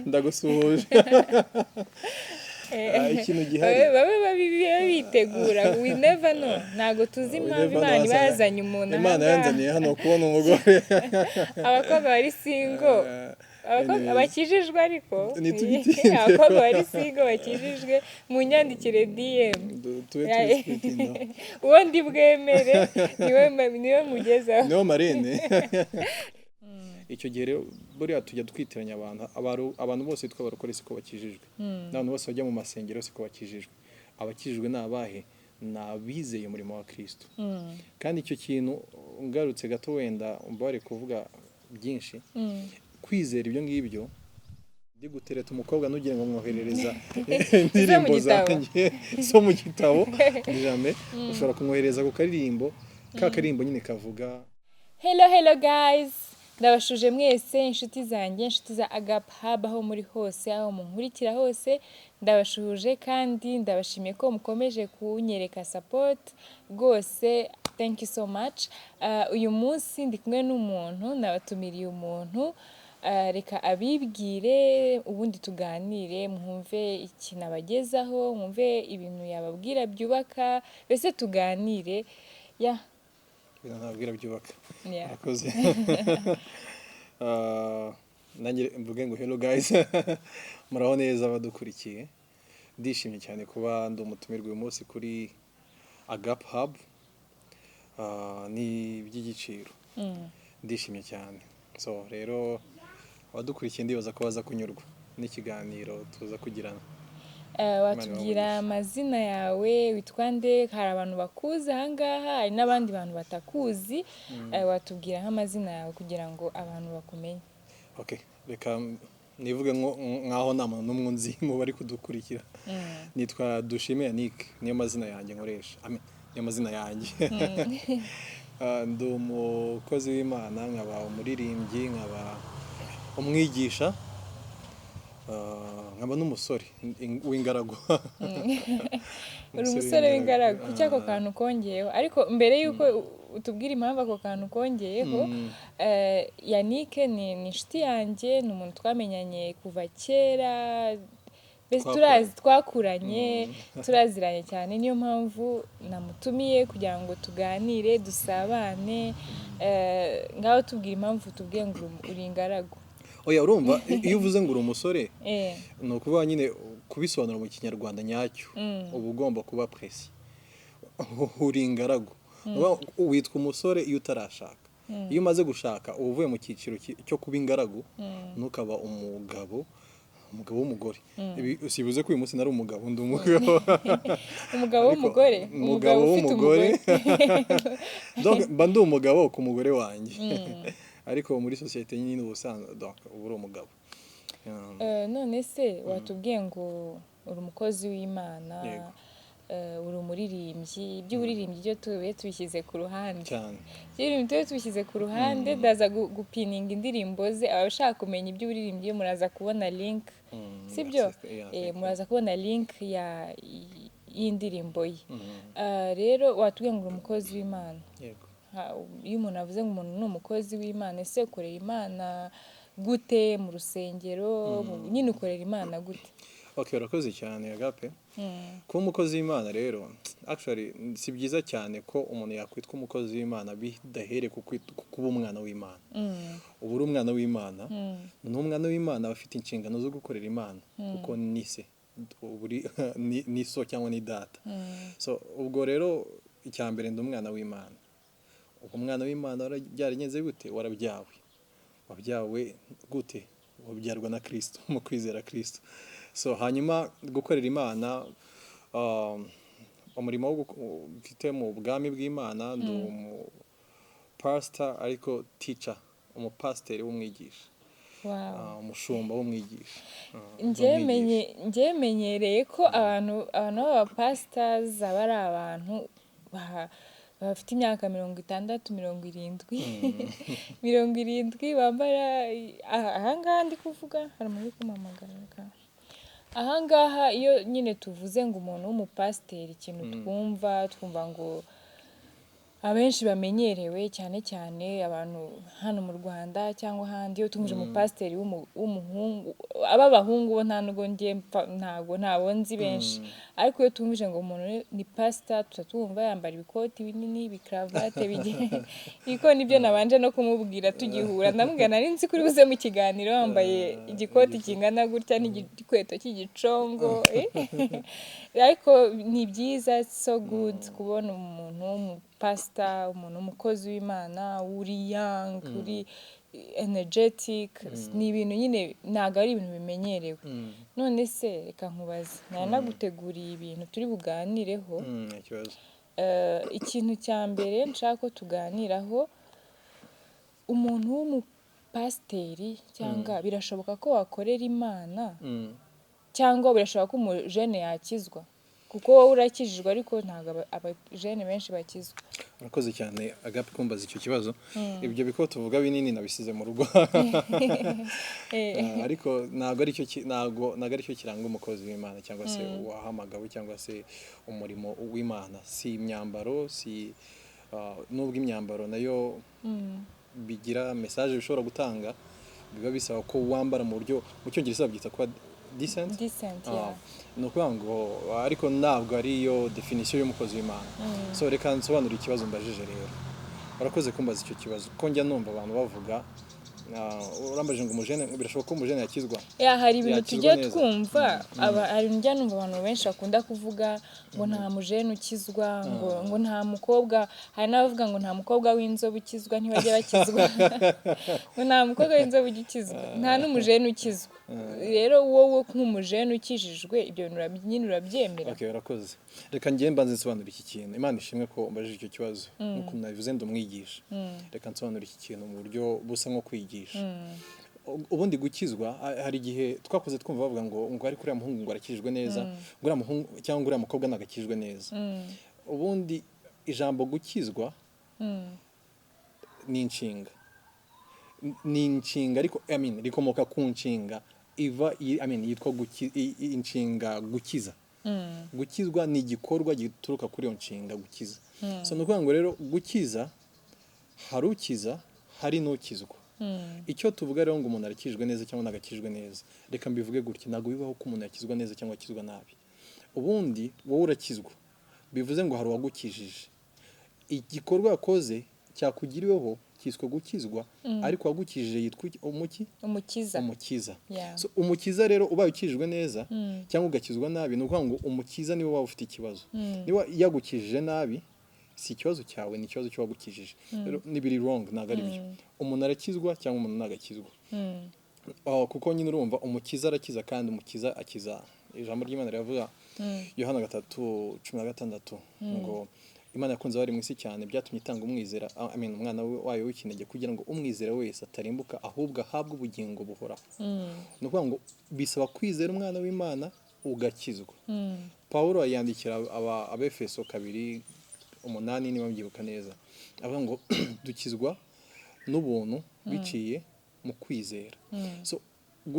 ndagusuhuje. Ikintu gihari babe bitegura, we never know, ntago tuzi impamvu Imana ibazanye umuntu aha Imana yanzaniye hano kubona umugore. Abakobwa bari single, abakobwa bakijijwe ariko Ntitubitinde. abakobwa bari single bakijijwe mu nyandikire DM Tube tubisipitino. uwo ndi bwemere niwe mugezaho. Niyo Marine. Icyo gihe rero buriya tujya twitiranya abantu bose bitwa abarokore siko bakijijwe, n'abantu bose bajya mu masengero siko bakijijwe. Abakijijwe ni abahe? Ni abizeye umurimo wa Kristo. Kandi icyo kintu ngarutse gato wenda mbare kuvuga byinshi, kwizera ibyo ngibyo ndi gutereta umukobwa nugira ngo mwoherereza indirimbo zanjye zo mu gitabo jamais ushobora kumwohereza ku karirimbo kakarimbo nyine kavuga hello guys, ndabashuje mwese inshuti zanjye, inshuti za Agape Hub aho muri hose, aho munkurikira hose, ndabashuje kandi ndabashimiye ko mukomeje kunyereka support rwose. Thank you so much. Uyu munsi ndi kumwe n'umuntu, nabatumiriye umuntu, reka abibwire ubundi tuganire, mwumve ikintu abagezaho, mwumve ibintu yababwira byubaka, mbese tuganire. nabwira byubaka. Akoze. Nanjye mvuge ngo hello guys. Muraho neza abadukurikiye. Ndishimye cyane kuba ndi umutumirwa uyu munsi kuri Agape Hub. Ni iby'igiciro. Ndishimye cyane. So rero abadukurikiye ndibaza ko baza kunyurwa n'ikiganiro tuza kugirana. Watubwira amazina yawe, witwa nde? Hari abantu bakuzi ahangaha, hari n'abandi bantu batakuzi. Watubwira nk'amazina yawe kugira ngo abantu bakumenye. Okay, reka nivuge nkaho nta muntu n'umwe nzi mu bari kudukurikira. Nitwa Dushime Yannick, niyo mazina yanjye nkoresha. Niyo mazina yanjye. Ndi umukozi w'Imana, nkaba umuririmbyi, nkaba umwigisha, nkaba n'umusore w'ingaragu. Uri umusore w'ingaragu, kuki ako kantu kongeyeho? Ariko mbere yuko utubwira impamvu ako kantu kongeyeho, Yannick ni inshuti yanjye, ni umuntu twamenyanye kuva kera, mbese twakuranye, turaziranye cyane, niyo mpamvu namutumiye kugira ngo tuganire, dusabane. Ngaho tubwira impamvu tubwiye ngo uri ingaragu. Oya, urumva iyo uvuze ngo uri umusore ni ukuvuga nyine kubisobanura mu kinyarwanda nyacyo uba ugomba kuba presi. Uri ingaragu, witwa umusore iyo utarashaka. Iyo umaze gushaka uba uvuye mu cyiciro cyo kuba ingaragu, ntukaba umugabo w'umugore. Sibuze ko uyu munsi nari umugabo, ndi umugabo. Umugabo w'umugore? Umugabo w'umugore. Donc mba ndi umugabo ku mugore wanjye. Ariko muri societe nyine ubusanzwe donc uri umugabo. None se watubwiye ngo uri umukozi w'Imana, uri umuririmbyi. Iby'uburirimbyi byo tubishyize ku ruhande cyane. Tubishyize ku ruhande, ndaza gupininga indirimbo ze. Abashaka kumenya iby'uburirimbyi muraza kubona link, sibyo? Muraza kubona link y'indirimbo ye. Rero watubwiye ngo uri umukozi w'Imana. Yego. Iyo umuntu avuze ngo umuntu ni umukozi w'Imana, ese ukorera Imana gute? Mu rusengero nyine ukorera Imana gute? Okay, urakoze cyane Agape. Kuba umukozi w'Imana rero actually si byiza cyane ko umuntu yakwitwa umukozi w'Imana bidahere ku kuba umwana w'Imana. Ubu uri umwana w'Imana, n'umwana w'Imana bafite inshingano zo gukorera Imana kuko ni se, ni so cyangwa ni data. So ubwo rero icyambere ndi umwana w'Imana. Umwana w'Imana byaragenze gute? Warabyawe. Wabyawe gute? Wabyarwa na Kristo, mu kwizera Kristo. So hanyuma gukorera Imana, umurimo mfite mu bwami bw'Imana, ndi pastor ariko teacher, umupasiteri w'umwigisha. Umushumba w'umwigisha. Njye menyereye ko abantu b'abapastors aba ari abantu bafite imyaka 60, 70 bambara. Ahangaha ndi kuvuga hari umuntu kumamagara. Ahangaha iyo nyine tuvuze ngo umuntu w'umupasiteri, ikintu twumva ngo abenshi bamenyerewe cyane cyane abantu hano mu Rwanda cyangwa ahandi. Iyo tumuje umupasiteri w'umuhungu, ab'abahungu bo nta nubwo ntabwo nzi benshi, ariko iyo tumuje ngo umuntu ni pasita tutumva yambara ibikoti binini, ibikaravate niko nibyo nabanje no kumubwira tugihura, ndamubwira nari nzi kuri buze mu kiganiro wambaye igikoti kingana gutya n'igikweto cy'igicongo ariko ni byiza, so good kubona umuntu pastor, umuntu umukozi w'Imana, uri young, uri energetic, ni ibintu nyine ntago ari ibintu bimenyerewe. None se reka nkubaze, naguteguriye ibintu turi buganireho. Ikintu cya mbere nshaka ko tuganiraho, umuntu w'umupasiteri cyangwa birashoboka ko wakorera Imana cyangwa birashoboka ko umujene yakizwa, kuko wowe urakijijwe ariko ntabwo abajene benshi bakizwa. Urakoze cyane Agape kumbaza icyo kibazo. Ibyo biko tuvuga binini nabisize mu rugo ariko ntabwo ari cyo kiranga umukozi w'Imana cyangwa se wahamagawe cyangwa se umurimo w'Imana. Si imyambaro, si nubwo imyambaro nayo bigira message bishobora gutanga, biba bisaba ko wambara mu buryo mu cyongereza babyita kuba decent, yeah. No kuvuga ngo ariko ntabwo ariyo definition y'umukozi w'Imana. So reka nsobanura ikibazo mbajije rero. Urakoze kumbaza icyo kibazo ko njya numva abantu bavuga urambaje ngo umujene, birashoboka ko umujene yakizwa. Hari ibintu tujye twumva, hari njya numva abantu benshi bakunda kuvuga ngo nta mujene ukizwa, ngo nta mukobwa, hari n'abavuga ngo nta mukobwa w'inzobe ukizwa, ntibajya bakizwa ngo nta mukobwa w'inzobe ukizwa, nta n'umujene ukizwa. Rero wowe nk'umujene ukijijwe ibyo bintu nyine urabyemera? Okay, urakoze. Reka njye mbanze nsobanura iki kintu. Imana ishimwe ko umbajije icyo kibazo, nuko nabivuze ndumwigisha. Reka nsobanura iki kintu mu buryo busa nko kwigisha. Ubundi gukizwa, hari igihe twakoze twumva bavuga ngo ari kuri muhungu ngo arakijijwe neza, ngo uriya muhungu cyangwa uriya mukobwa nagakijijwe neza. Ubundi ijambo gukizwa ni inshinga. Ni inshinga ariko rikomoka ku nshinga yitwa inshinga gukiza. Gukizwa ni igikorwa gituruka kuri iyo nshinga gukiza. So nukuvuga ngo rero gukiza, hari ukiza, hari n'ukizwa. Icyo tuvuga rero ngo umuntu arakijijwe neza cyangwa nagakijijwe neza, reka mbivuge gutya, ntabwo bibaho ko umuntu yakizwa neza cyangwa akizwa nabi. Ubundi wowe urakizwa, bivuze ngo hari uwagukijije. Igikorwa yakoze cyakugiriweho cyiswe gukizwa, ariko wagukijije yitwa umukiza. Yeah. So umukiza rero ubaye ukijijwe neza cyangwa ugakizwa nabi, ni ukuvuga ngo umukiza niwe waba ufite ikibazo. Niba yagukijije nabi, si ikibazo cyawe, ni ikibazo cy'uwagukijije. Rero nibiri wrong, ntabwo ari byo. Umuntu arakizwa cyangwa umuntu nagakizwa. Kuko nyine urumva umukiza arakiza kandi umukiza akiza. Ijambo ry'Imana riravuga Yohana 3:16 ngo Imana yakunze abari mu isi cyane byatumye itanga umwizera, umwana wayo w'ikinege, kugira ngo umwizera wese atarimbuka ahubwo ahabwe ubugingo buhoraho. Ni ukuvuga ngo bisaba kwizera umwana w'Imana ugakizwa. Pawulo yandikira Abefeso 2:8 niba mbyibuka neza, avuga ngo dukizwa n'ubuntu biciye mu kwizera. So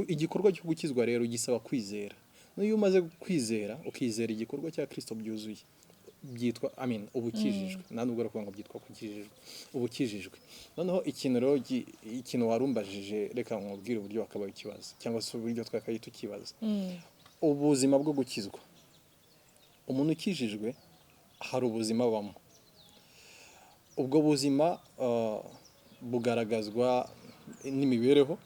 igikorwa cyo gukizwa rero gisaba kwizera. N'iyo umaze kwizera, ukizera igikorwa cya Kristo byuzuye, byitwa ubukijijwe. Nta nubwo arakuvuga ngo byitwa kukijijwe, ubukijijwe. Noneho ikintu warumbajije, reka nkubwire uburyo wakabaye ikibazo cyangwa se uburyo twakaye tukibaza. Ubuzima bwo gukizwa, umuntu ukijijwe hari ubuzima bamo. Ubwo buzima bugaragazwa n'imibereho.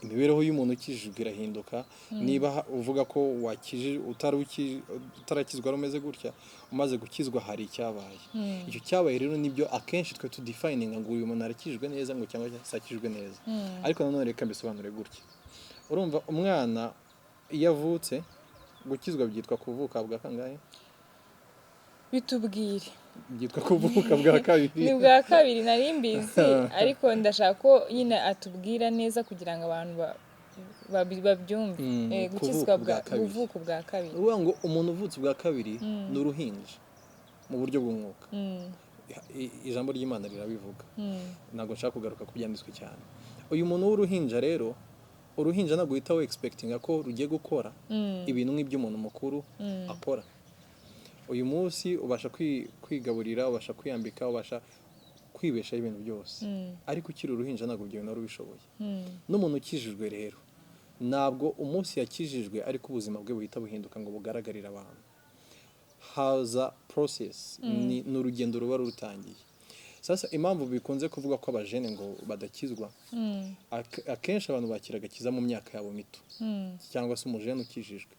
Imibereho y'umuntu ukijijwe irahinduka. Niba uvuga ko utarakizwa rumeze gutya, umaze gukizwa hari icyabaye. Icyo cyabaye rero nibyo akenshi twe tudefininga ngo uyu muntu arakijijwe neza ngo cyangwa sakijijwe neza. Ariko nanone reka mbisobanure gutya. Urumva umwana iyo avutse, gukizwa byitwa kuvuka bwa kangahe? Bitubwire. Byitwa kuvuka bwa kabiri. Ni bwa kabiri nari mbizi, ariko ndashaka ko nyine atubwira neza kugira ngo abantu babyumve. Gukizwa kuvuka bwa kabiri. Uvuga ngo umuntu uvutse bwa kabiri ni uruhinja mu buryo bw'umwuka. Ijambo ry'Imana rirabivuga. Ntabwo nshaka kugaruka ku byanditswe cyane. Uyu muntu w'uruhinja rero, uruhinja ntabwo uhita expectinga ko rugiye gukora ibintu nk'iby'umuntu mukuru akora. uyu munsi ubasha kwigaburira, ubasha kwiyambika, ubasha kwibeshaho ibintu byose, ariko ukiri uruhinja ntabwo ibyo bintu wari ubishoboye. N'umuntu ukijijwe rero ntabwo umunsi yakijijwe ariko ubuzima bwe buhita buhinduka ngo bugaragarire abantu. Haza process, ni urugendo ruba rutangiye. Sasa impamvu bikunze kuvuga ko abajene ngo badakizwa, akenshi abantu bakira agakiza mu myaka yabo mito, cyangwa se umujene ukijijwe.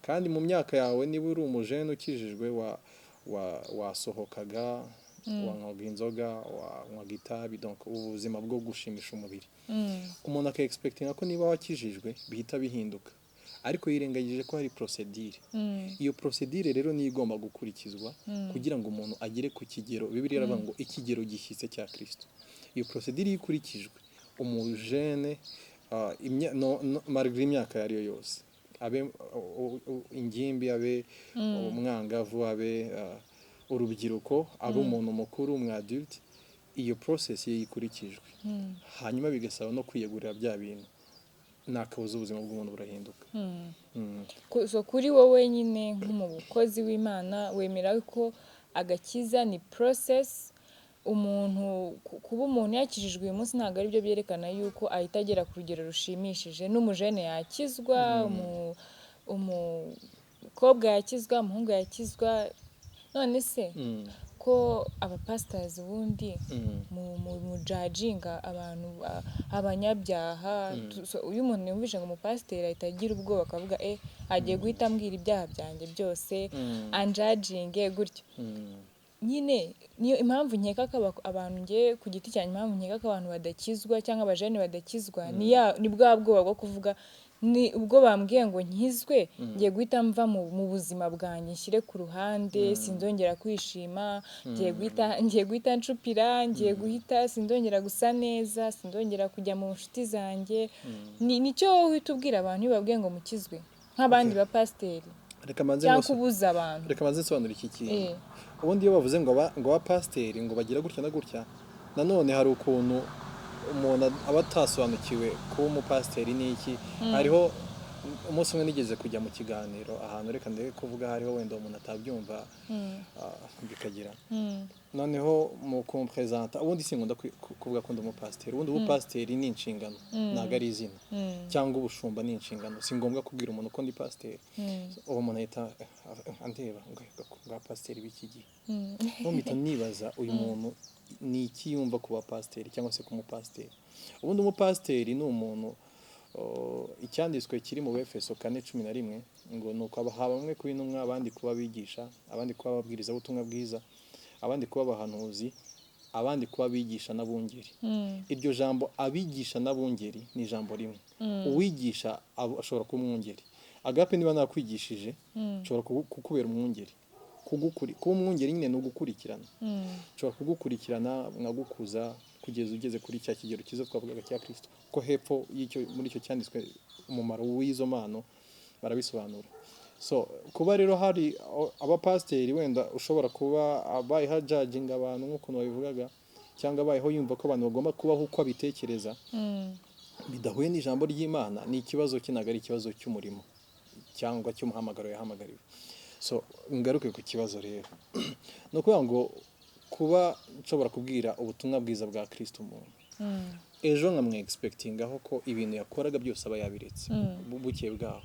Kandi mu myaka yawe niba uri umujene ukijijwe wasohokaga, wanywaga inzoga, wanywaga itabi, donc ubuzima bwo gushimisha umubiri. Umuntu aka-expectinga ko niba wakijijwe bihita bihinduka, ariko yirengagije ko hari procedure. Iyo procedure rero niyo igomba gukurikizwa kugira ngo umuntu agere ku kigero. Bibiliya iravuga ngo ikigero gishyitse cya Kristo. Iyo procedure iyo ikurikijwe, umujene malgré imyaka yari yo yose, abe ingimbi, abe umwangavu, abe urubyiruko, abe umuntu mukuru, umwadulte, iyo process ye ikurikijwe, hanyuma bigasaba no kwiyegurira bya bintu, nakabuza ubuzima bw'umuntu burahinduka. So kuri wowe nyine nk'umukozi w'Imana wemera ko agakiza ni process, umuntu kuba umuntu yakijijwe uyu munsi ntabwo ari byo byerekana yuko ahita agera ku rugero rushimishije. N'umujene yakizwa, umukobwa yakizwa, umuhungu yakizwa. None se ko abapastors ubundi mu judginga abantu abanyabyaha, uyu muntu yumvise ngo umupasiteri ahita agira ubwoba akavuga agiye guhita ambwira ibyaha byanjye byose, anjudginge gutyo. Nyine niyo impamvu nkeka ko abantu, ngiye ku giti cyanjye, impamvu nkeka ko abantu badakizwa cyangwa abajene badakizwa ni bwa bwoba bwo kuvuga, ni ubwo bambwiye ngo nkizwe ngiye guhita mva mu buzima bwanjye, nshyire ku ruhande, sinzongera kwishima, ngiye guhita ncupira, ngiye guhita sinzongera gusa neza, sinzongera kujya mu nshuti zanjye. Nicyo uhita ubwira abantu iyo babwiye ngo mukizwe nk'abandi bapasiteri cyangwa kubuza abantu. Reka maze nsobanura iki kintu. Ubundi iyo bavuze ngo abapasiteri ngo bagira gutya na gutya, nanone hari ukuntu umuntu aba atasobanukiwe kuba umupasiteri ni iki. Hariho umunsi umwe nigeze kujya mu kiganiro ahantu, reka ndeke kuvuga, hariho wenda umuntu atabyumva bikagira, noneho mu kumpresenta, ubundi sinkunda kuvuga ko ndi umupasiteri. Ubundi ubupasiteri ni inshingano, ntabwo ari izina, cyangwa ubushumba ni inshingano. Si ngombwa kubwira umuntu ko ndi pasiteri. Uwo muntu ahita andeba ngo pasiteri b'iki gihe, mpita nibaza uyu muntu ni iki yumva kuba pasiteri cyangwa se ku mupasiteri. Ubundi umupasiteri ni umuntu, icyanditswe kiri mu Efeso 4:11 ngo nuko haba bamwe kuba intumwa, abandi kuba abigisha, abandi kuba ababwiriza ubutumwa bwiza, abandi kuba abahanuzi, abandi kuba abigisha n'abungeri. Iryo jambo abigisha n'abungeri ni ijambo rimwe. Uwigisha ashobora kuba umwungeri. Agape niba nakwigishije ashobora kukubera umwungeri. Kuba umwungeri nyine ni ugukurikirana. Ushobora kugukurikirana mwagukuza kugeza ugeze kuri cya kigero cyiza twavugaga cya Kristo. Ko hepfo muri icyo cyanditswe umumaro w'izo mpano barabisobanura. So kuba rero hari abapasiteri wenda ushobora kuba abayeho judging abantu nk'ukuntu babivugaga, cyangwa abayeho yumva ko abantu bagomba kubaho uko abitekereza, bidahuye n'ijambo ry'Imana, ni ikibazo kinaga ari ikibazo cy'umurimo cyangwa cy'umuhamagaro yahamagariwe. So ngaruke ku kibazo rero, no kuvuga ngo kuba nshobora kubwira ubutumwa bwiza bwa Kristo umuntu, ejo nkamwe expectingaho ko ibintu yakoraga byose aba yabiretse, buke bwaho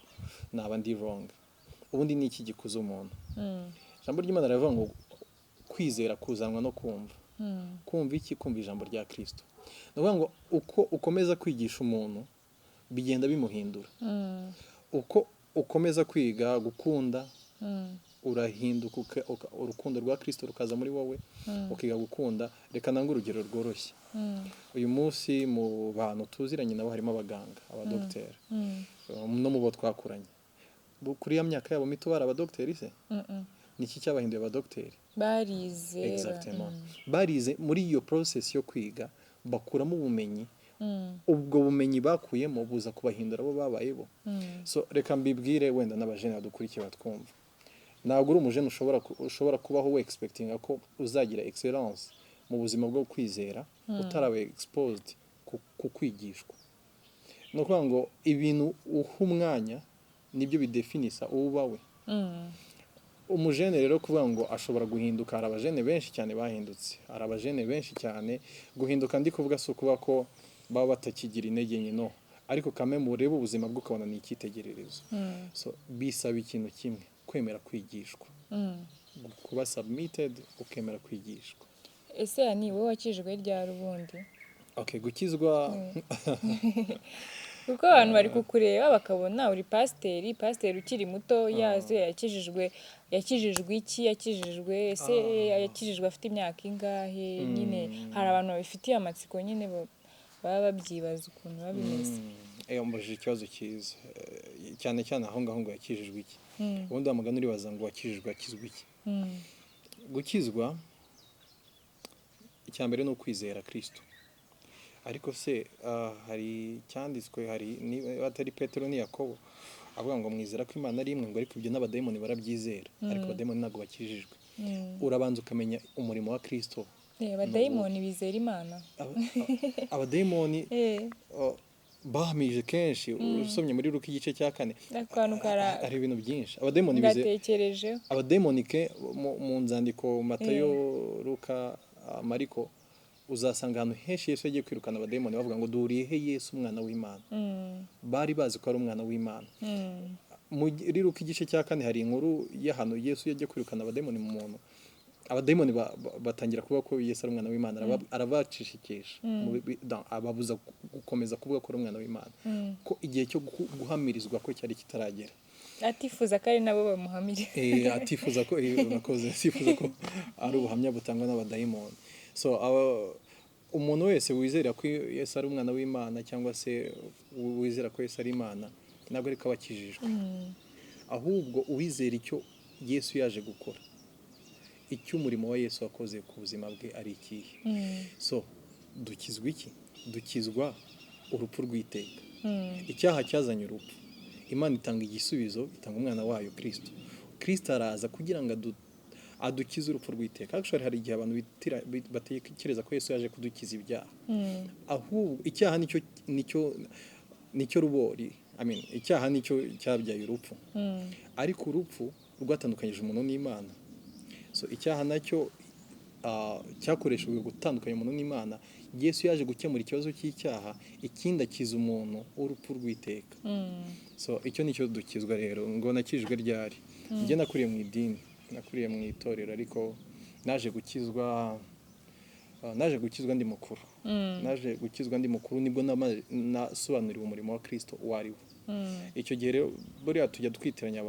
naba ndi wrong. Ubundi ni iki gikuza umuntu? Ijambo ry'Imana rivuga ngo kwizera kuzanwa no kumva. Kumva iki? Kumva ijambo rya Kristo. No kuvuga ngo uko ukomeza kwigisha umuntu bigenda bimuhindura. Uko ukomeza kwiga gukunda, urahinduka, urukundo rwa Kristo rukaza muri wowe, ukiga gukunda. Reka nange urugero rworoshye. Uyu munsi mu bantu tuziranye nabo harimo abaganga, abadokiteri, no mu bo twakuranye. Kuri ya myaka yabo mito bari abadokiteri se? Niki cyabahinduye abadokiteri? Barize. Exactement. Barize muri iyo process yo kwiga bakuramo ubumenyi. Ubwo bumenyi bakuyemo buza kubahindura abo babaye bo. So reka mbibwire wenda n'abajene badukurikiye batwumva. Ntabwo uri umujene ushobora kubaho we expectinga ko uzagira excellence mu buzima bwo kwizera utarabaye exposed ku kwigishwa. No kuvuga ngo ibintu uha umwanya nibyo bidefinisa ubawe. umujene rero kuvuga ngo ashobora guhinduka, hari abajene benshi cyane bahindutse, hari abajene benshi cyane. Guhinduka ndi kuvuga si ukuba ko baba batakigira intege nke, no, ariko kamwe mureba ubuzima bwe ukabona ni icyitegererezo. So bisaba ikintu kimwe, kwemera kwigishwa, kuba submitted, ukemera kwigishwa. ese yani wowe wakijwe ryari ubundi? Okay, gukizwa kuko abantu bari kukureba bakabona uri pasiteri ukiri muto, yazo yakijijwe iki, yakijijwe ese yakijijwe afite imyaka ingahe? Nyine hari abantu babifitiye amatsiko nyine baba babyibaza ukuntu biba bimeze. Mbajije ikibazo cyiza cyane cyane aho ngaho ngo yakijijwe iki. Ubundi amagana uribaza ngo wakijijwe akizwa iki. Gukizwa icyambere ni ukwizera Kristo. Ariko se hari cyanditswe, hari batari Petero ni Yakobo avuga ngo mwizera ko Imana ari imwe, ngo ariko ibyo n'abadayimoni barabyizera, ariko abadayimoni ntabwo bakijijwe. Urabanza ukamenya umurimo wa Kristo. Abadayimoni bizera Imana. Abadayimoni bahamije kenshi, usomye muri Luka igice cya 4 ari ibintu byinshi. Abadayimoni bizera, abadayimoni ke mu nzandiko Matayo, Luka, Mariko, uzasanga ahantu henshi Yesu yagiye kwirukana abadayimoni bavuga ngo duhuriye he Yesu umwana w'Imana. Bari bazi ko ari umwana w'Imana. Muri Luka igice cya 4 hari inkuru y'ahantu Yesu yagiye kwirukana abadayimoni mu muntu. Abadayimoni batangira kuvuga ko Yesu ari umwana w'Imana, arabacishikisha, ababuza gukomeza kuvuga ko ari umwana w'Imana, ko igihe cyo guhamirizwa ko cyari kitaragera. Atifuza ko ari nabo bamuhamire. Atifuza ko ari ubuhamya butangwa n'abadayimoni. So umuntu wese wizera ko Yesu ari umwana w'Imana cyangwa se wizera ko Yesu ari Imana ntabwo ariko abakijijwe. Ahubwo uwizera icyo Yesu yaje gukora, icyo umurimo wa Yesu wakoze ku buzima bwe ari ikihe. So dukizwa iki? Dukizwa urupfu rw'iteka. Icyaha cyazanye urupfu, Imana itanga igisubizo, itanga umwana wayo Kristo. Kristo araza kugira ngo adukize urupfu rw'iteka. Actually hari igihe abantu batekereza ko Yesu yaje kudukiza ibyaha. Ahubwo icyaha nicyo rubori, icyaha nicyo cyabyaye urupfu. Ariko urupfu rwatandukanyije umuntu n'Imana. So icyaha nacyo cyakoreshejwe gutandukanya umuntu n'Imana. Yesu yaje gukemura ikibazo cy'icyaha, ikindi akiza umuntu urupfu rw'iteka. So icyo nicyo dukizwa rero. Ngo nakijwe ryari? Njye nakuriye mu idini, nakuriye mu itorero, ariko naje gukizwa ndi mukuru. Naje gukizwa ndi mukuru nibwo nasobanuriwe umurimo wa Kristo uwo ari wo. Icyo gihe rero buriya tujya twitiranya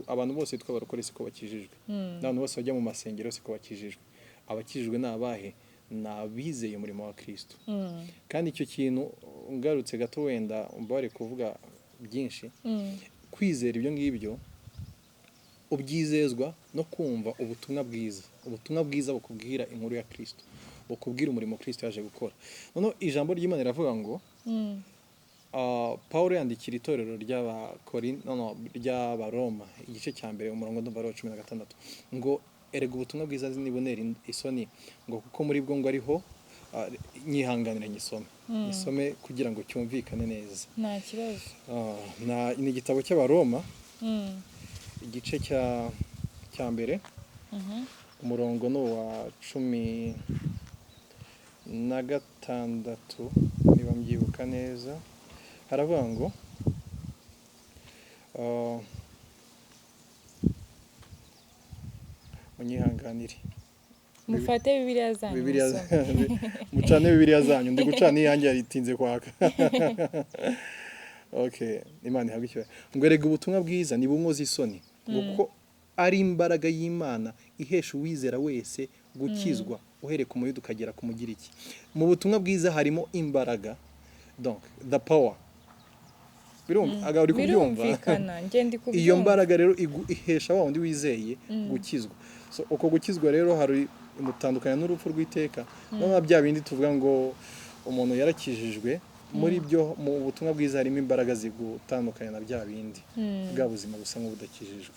abantu bose bitwa abarokore siko bakijijwe, n'abantu bose bajya mu masengero siko bakijijwe. Abakijijwe ni abahe? Ni abizeye umurimo wa Kristo. Kandi icyo kintu ngarutse gato wenda mbare kuvuga byinshi, kwizera ibyo ngibyo ubyizezwa no kumva ubutumwa bwiza bukubwira inkuru ya Kristo, bukubwira umurimo Kristo yaje gukora. Noneho ijambo ry'Imana riravuga ngo Pawulo yandikira itorero ry'Abaroma igice cya 1 umurongo ndumva 16 ngo erega ubutumwa bwiza nibonera isoni, ngo kuko muri bwo ngo ariho nyihanganira nyisome kugira ngo cyumvikane neza. Nta kibazo. Ni igitabo cy'Abaroma igice cya 1 umurongo no wa 16 niba mbyibuka neza. Haravuga ngo munyihanganire, mufate Bibiliya zanyu, mucane Bibiliya zanyu, ndi gucana iyanjye yaritinze kwaka. Okay, Imana ihabwe icyubahiro. Ngo erega ubutumwa bwiza ni bunkoza isoni, kuko ari imbaraga y'Imana ihesha uwizera wese gukizwa uhereye ku muyuda ukagera ku mugiriki. Mu butumwa bwiza harimo imbaraga, donc the power. Uri kubyumva? Iyo mbaraga rero ihesha wa wundi wizeye gukizwa. So uko gukizwa rero hari imutandukanya n'urupfu rw'iteka. No bya bindi tuvuga ngo umuntu yarakijijwe, muri byo mu butumwa bwiza harimo imbaraga zigutandukanya na bya bindi bwa buzima gusa nk'ubudakijijwe.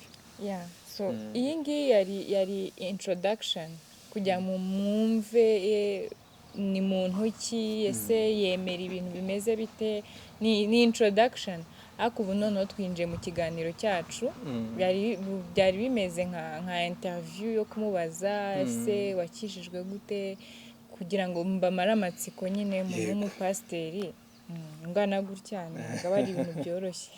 So iyi ngiyi yari introduction kugira mu mwumve ni muntu ki, ese yemera ibintu bimeze bite, ni introduction. ariko ubu noneho twinjiye mu kiganiro cyacu byari bimeze nka interview yo kumubaza ese wakijijwe gute kugira ngo mbamare amatsiko nyine umuntu w'umupasiteri ngana gutya ntabwo ari ibintu byoroshye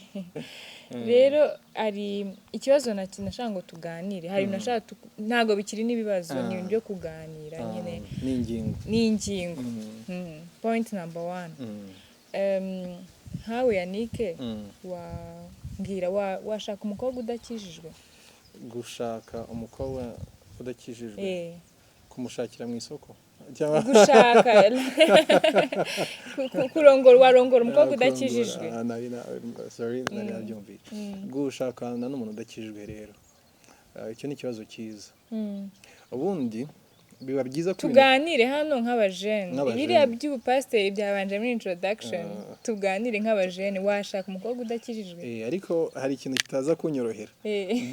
rero ari ikibazo nashaka ngo tuganire hari ntabwo bikiri n'ibibazo ni ibintu byo kuganira nyine n'ingingo point number 1 nkawe Yanike wambwira washaka umukobwa udakijijwe gushaka umukobwa udakijijwe kumushakira mu isoko gushaka warongora umukobwa udakijijwe sorry nabyumvise gushakana n'umuntu udakijijwe rero icyo ni ikibazo cyiza ubundi biba byiza tuganire hano nk'abajene biriya by'ubupasiteri byabanje muri introduction tuganire nk'abajene washaka umukobwa udakijijwe ariko hari ikintu kitaza kunyorohera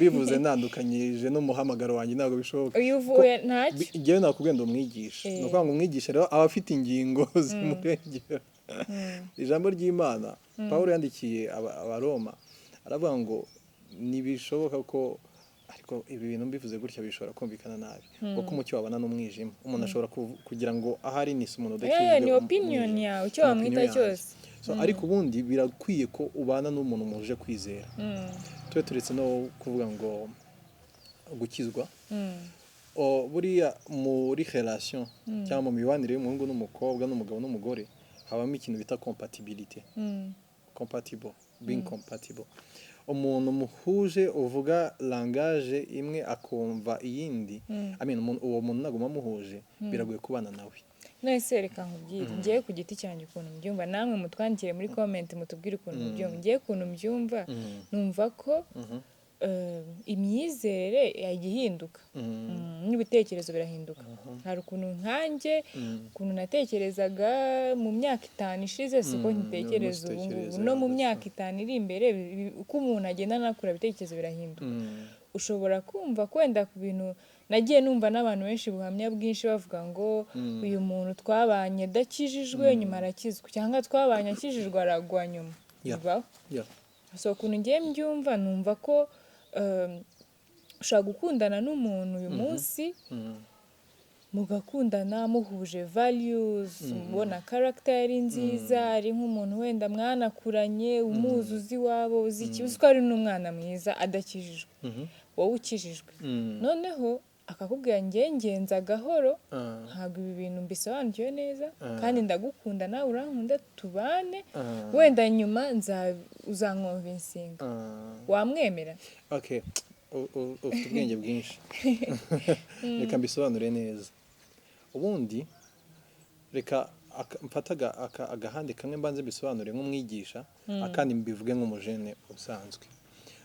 bivuze ntandukanyije n'umuhamagaro wanjye ntabwo bishoboka uyu uvuye ntacyo njyewe nakubwira ngo umwigisha ni ukuvuga ngo umwigisha rero aba afite ingingo zimurengera ijambo ry'Imana Pawulo yandikiye abaroma aravuga ngo ntibishoboka ko ariko ibi bintu mbivuze gutya bishobora kumvikana nabi kuko umucyo wabana n'umwijima umuntu ashobora kugira ngo ahari nisi umuntu udakijijwe ni opinion yawe icyo wamwita cyose ariko ubundi birakwiye ko ubana n'umuntu muje kwizera tube turetse no kuvuga ngo gukizwa buriya muri relation cyangwa mu mibanire y'umuhungu n'umukobwa n'umugabo n'umugore habamo ikintu bita compatibility being compatible umuntu muhuje uvuga langage imwe akumva iyindi uwo muntu naguma muhuje biragoye kubana nawe nese reka nkubwire ngiye ku giti cyanjye ukuntu mbyumva namwe mutwandikire muri comment mutubwire ukuntu mbyumva ngiye ukuntu mbyumva numva ko imyizerere yagihinduka n'ibitekerezo birahinduka hari ukuntu nkanjye ukuntu natekerezaga mu myaka 5 ishize siko ntitekereza ubu no mu myaka 5 iri imbere uko umuntu agenda nakura ibitekerezo birahinduka ushobora kumva kwenda ku bintu nagiye numva n'abantu benshi buhamya bwinshi bavuga ngo uyu muntu twabanye dakijijwe nyuma arakizwa cyangwa twabanye akijijwe aragwa nyuma so ukuntu ngiye mbyumva numva ko ushobora gukundana n'umuntu uyu munsi mugakundana muhuje values mubona character ari nziza ari nk'umuntu wenda mwanakuranye umuzuzi wabo uzi ko ari n'umwana mwiza adakijijwe wowe ukijijwe noneho akakubwira ngenza gahoro ntabwo ibi bintu mbisobanukiwe neza kandi ndagukunda nawe urankunda tubane wenda nyuma uzankonvinsinga wamwemera okay ufite ubwenge bwinshi reka mbisobanure neza ubundi reka mfataga agahande kamwe mbanze mbisobanure nk'umwigisha akandi mbivuge nk'umujene usanzwe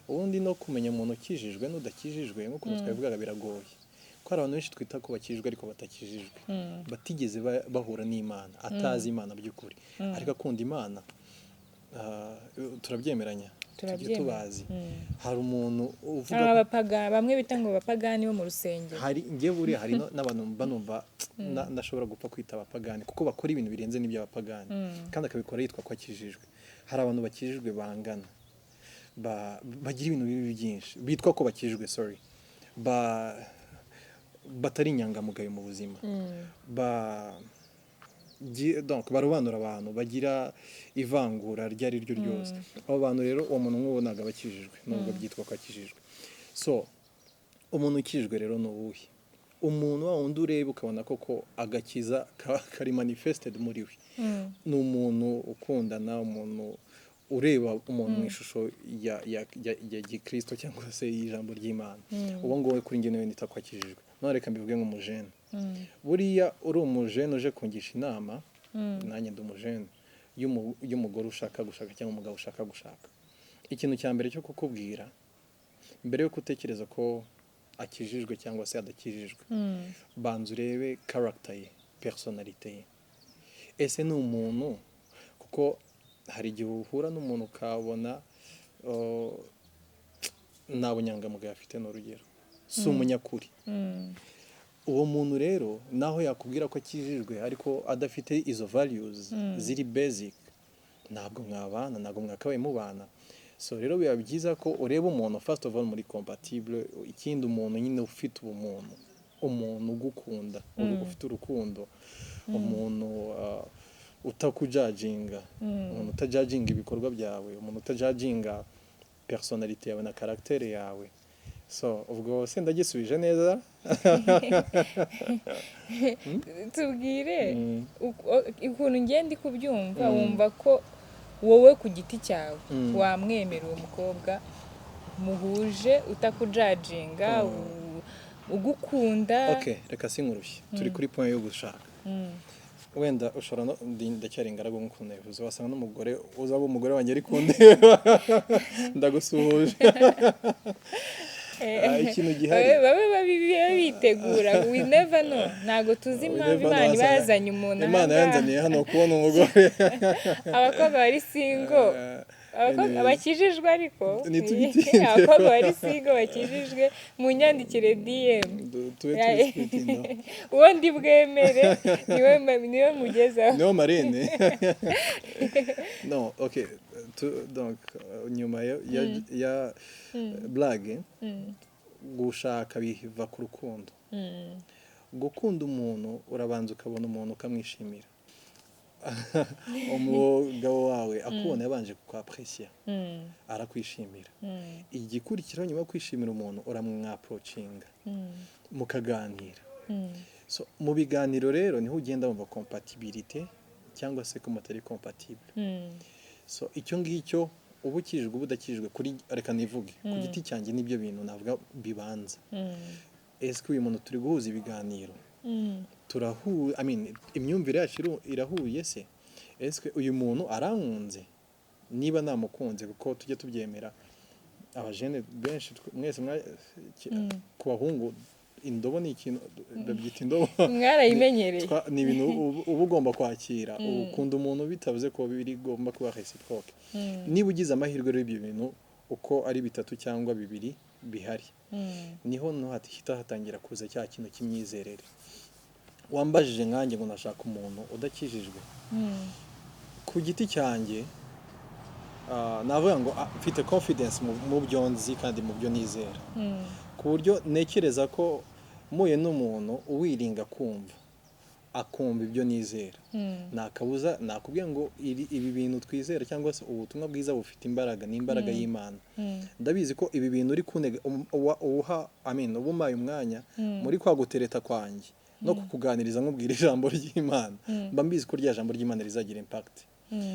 ubundi no kumenya umuntu ukijijwe n'udakijijwe nk'uko twabivugaga biragoye ko hari abantu benshi twita ko bakijijwe ariko batakijijwe batigeze bahura n'Imana atazi Imana by'ukuri ariko akunda Imana turabyemeranya tubazi hari umuntu uvuga abapagani bamwe bita ngo abapagani bo mu rusengero hari ngiye buri hari n'abantu banumva ndashobora gupfa kwita abapagani kuko bakora ibintu birenze n'iby'abapagani kandi akabikora yitwa ko akijijwe hari abantu bakijijwe bangana bagira ibintu bibi byinshi bitwa ko bakijijwe batari inyangamugayo mu buzima donc barobanura abantu bagira ivangura ryari ryo ryose abo bantu rero uwo muntu nk'uwo ntabwo abakijijwe nubwo byitwa ko akijijwe so umuntu ukijijwe rero ni uwuhe umuntu wa wundi ureba ukabona koko agakiza kari manifested muri we ni umuntu ukundana umuntu ureba umuntu mu ishusho ya gikristo cyangwa se y'ijambo ry'Imana uwo nguwo kuri njye nawe nita ko akijijwe none reka mbivuge nk'umujene buriya uri umujene uje kungisha inama nanjye ndi umujene y'umugore ushaka gushaka cyangwa umugabo ushaka gushaka ikintu cya mbere cyo kukubwira mbere yo gutekereza ko akijijwe cyangwa se adakijijwe banza urebe character ye personality ye ese ni umuntu kuko hari igihe uhura n'umuntu ukabona nta bunyangamugayo afite n'urugero si umunyakuri uwo muntu rero naho yakubwira ko akijijwe ariko adafite izo values ziri basic ntabwo mwabana, ntabwo mwakabaye mubana. So rero biba byiza ko ureba umuntu first of all muri compatible, ikindi umuntu nyine ufite ubumuntu, umuntu ugukunda, ufite urukundo, umuntu utakujajinga, umuntu utajajinga ibikorwa byawe, umuntu utajajinga personality yawe na karaktere yawe. So ubwo se ndagisubije neza? tubwire ukuntu ngenda kubyumva, wumva ko wowe ku giti cyawe wamwemera uwo mukobwa muhuje utakujajinga, ugukunda. Okay, reka sinkurushye, turi kuri point yo gushaka. Wenda ushobora no ndacyari ingaragu nk'uko nabivuze, wasanga n'umugore uzaba umugore wanjye ari kundeba ndagusuhuje. Ikintu gihari babe bitegura, we never know, ntago tuzi impamvu Imana ibazanye umuntu aha. Imana yanzaniye hano kubona umugore. Abakobwa bari single, abakobwa bakijijwe, ariko Ntitubitinde. abakobwa bari single bakijijwe, munyandikire DM Tube twispeaking. uwo ndi bwemere niwe mugezaho. Niyo marene. No, okay. Donc nyuma ya blague, gushaka biva ku rukundo. Gukunda umuntu urabanza ukabona umuntu ukamwishimira. Umugabo wawe akubona yabanje kukwaprecier, arakwishimira. Igikurikiraho nyuma yo kwishimira umuntu uramwaproachinga, mukaganira. So mu biganiro rero niho ugenda wumva compatibilité cyangwa se ko mutari compatible. So icyo ngicyo uba ukijijwe uba udakijijwe, kuri reka nivuge ku giti cyanjye nibyo bintu navuga bibanza. Ese uyu muntu turi guhuza ibiganiro, turahuye, imyumvire yacu irahuye se? Ese uyu muntu arankunze? Niba namukunze, kuko tujye tubyemera, abajene benshi mwese ku bahungu indobo ni ikintu babyita indobo, mwarayimenyereye, ni ibintu uba ugomba kwakira. Ukunda umuntu bitavuze ko bigomba kuba reciproque. Niba ugize amahirwe rero ibyo bintu uko ari bitatu cyangwa bibiri bihari, niho hahita hatangira kuza cya kintu cy'imyizerere. Wambajije nkanjye ngo nashaka umuntu udakijijwe, ku giti cyanjye navuga ngo mfite confidence mu byo nzi kandi mu byo nizera, ku buryo ntekereza ko muye n'umuntu uwiringa kumva akumva ibyo nizera, nakabuza nakubwiye ngo ibi bintu twizera cyangwa se ubutumwa bwiza bufite imbaraga, n'imbaraga y'Imana. Ndabizi ko ibi bintu uri kunega uha ubumaye umwanya muri kwagutereta kwanjye no kukuganiriza nkubwira ijambo ry'Imana, mba mbizi ko rya jambo ry'Imana rizagira impact.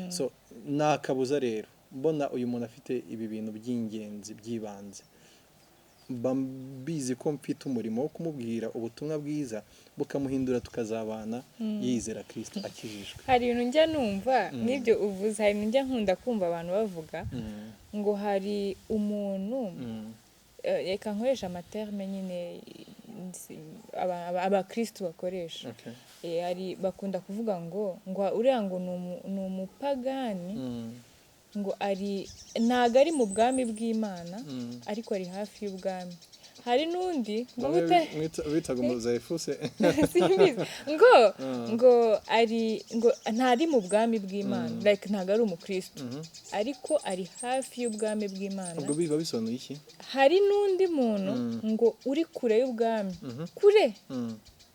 So nakabuza rero mbona uyu muntu afite ibi bintu by'ingenzi by'ibanze, mba mbizi ko mfite umurimo wo kumubwira ubutumwa bwiza bukamuhindura tukazabana yizera Kristo akijijwe. Hari ibintu njya numva n'ibyo uvuze, hari ibintu njya nkunda kumva abantu bavuga ngo hari umuntu, reka nkoresha amaterme nyine abakristo bakoresha, bakunda kuvuga ngo uriya ngo ni umupagani, ngo ntago ari mu bwami bw'Imana ariko ari hafi y'ubwami. Hari n'undi bitaga umuzayifuse ngo ntari mu bwami bw'Imana, like ntago ari umukristo ariko ari hafi y'ubwami bw'Imana. ubwo biba bisonuye iki? Hari n'undi muntu ngo uri kure y'ubwami, kure,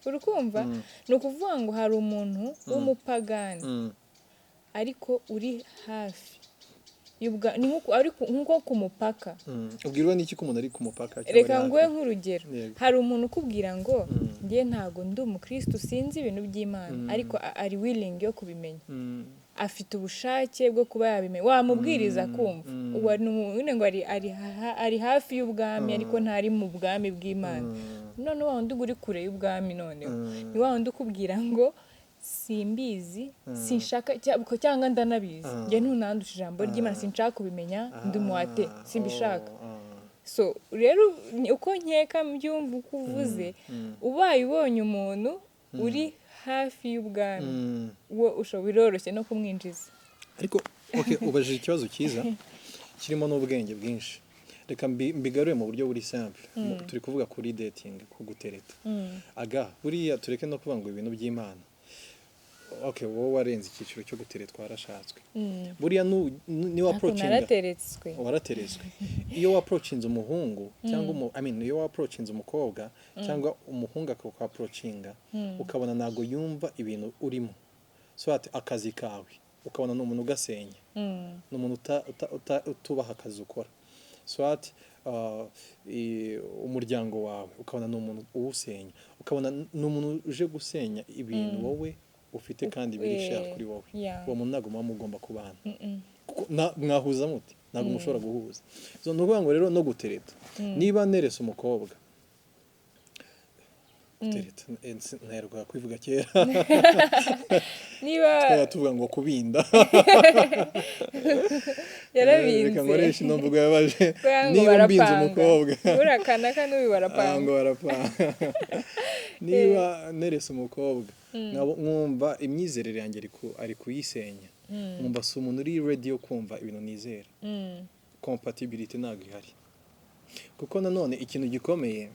urukumva? Ni ukuvuga ngo hari umuntu w'umupagani ariko uri hafi nkuko ku mupaka. Ubwirwa n'iki ko umuntu ari ku mupaka? Reka nguhe nk'urugero, hari umuntu ukubwira ngo njye ntago ndi umukristo, sinzi ibintu by'Imana, ariko ari willing yo kubimenya, afite ubushake bwo kuba yabimenya, wamubwiriza kumva. Ngo ari hafi y'ubwami ariko ntari mu bwami bw'Imana. None wa wundi uri kure y'ubwami, noneho ni wa wundi ukubwira ngo simbizi, sinshaka cyangwa ndanabizi, njye ntunandusha ijambo ry'Imana, sinshaka kubimenya, ndi umuhate, simbishaka. So rero uko nkeka mbyumva uko uvuze, ubaye ubonye umuntu uri hafi y'ubwami, biroroshye no kumwinjiza. Ariko ubajije ikibazo cyiza kirimo n'ubwenge bwinshi. Reka mbigaruye mu buryo buri simple. Turi kuvuga kuri dating, ku gutereta. Buriya tureke no kuvuga ngo ibintu by'Imana. okay wowe warenze icyiciro cyo guteretwa warashatswe buriya ni approaching narateretswe warateretswe iyo approachinze umuhungu cyangwa iyo approachinze umukobwa cyangwa umuhungu akako approachinga ukabona nago yumva ibintu urimo so ati akazi kawe ukabona n'umuntu ugasenya n'umuntu utubaha akazi ukora so ati umuryango wawe ukabona n'umuntu uwusenya ukabona n'umuntu uje gusenya ibintu wowe ufite kandi birishya kuri wowe uwo muntu ntabwo muba mugomba kubana mwahuza muti ntabwo mushobora guhuza so ni ukuvuga ngo rero no gutereta niba nerese umukobwa gutereta ntaheruka kwivuga kera niba tuvuga ngo kubinda yarabinze reka nkoresha ino mvugo yabaje niba mbinze umukobwa urakana kandi uyu barapanga ngo barapanga niba nerese umukobwa mwumva imyizerere yanjye ari kuyisenya mwumva si umuntu uri ready yo kumva ibintu nizera compatibility ntabwo ihari kuko nanone ikintu gikomeye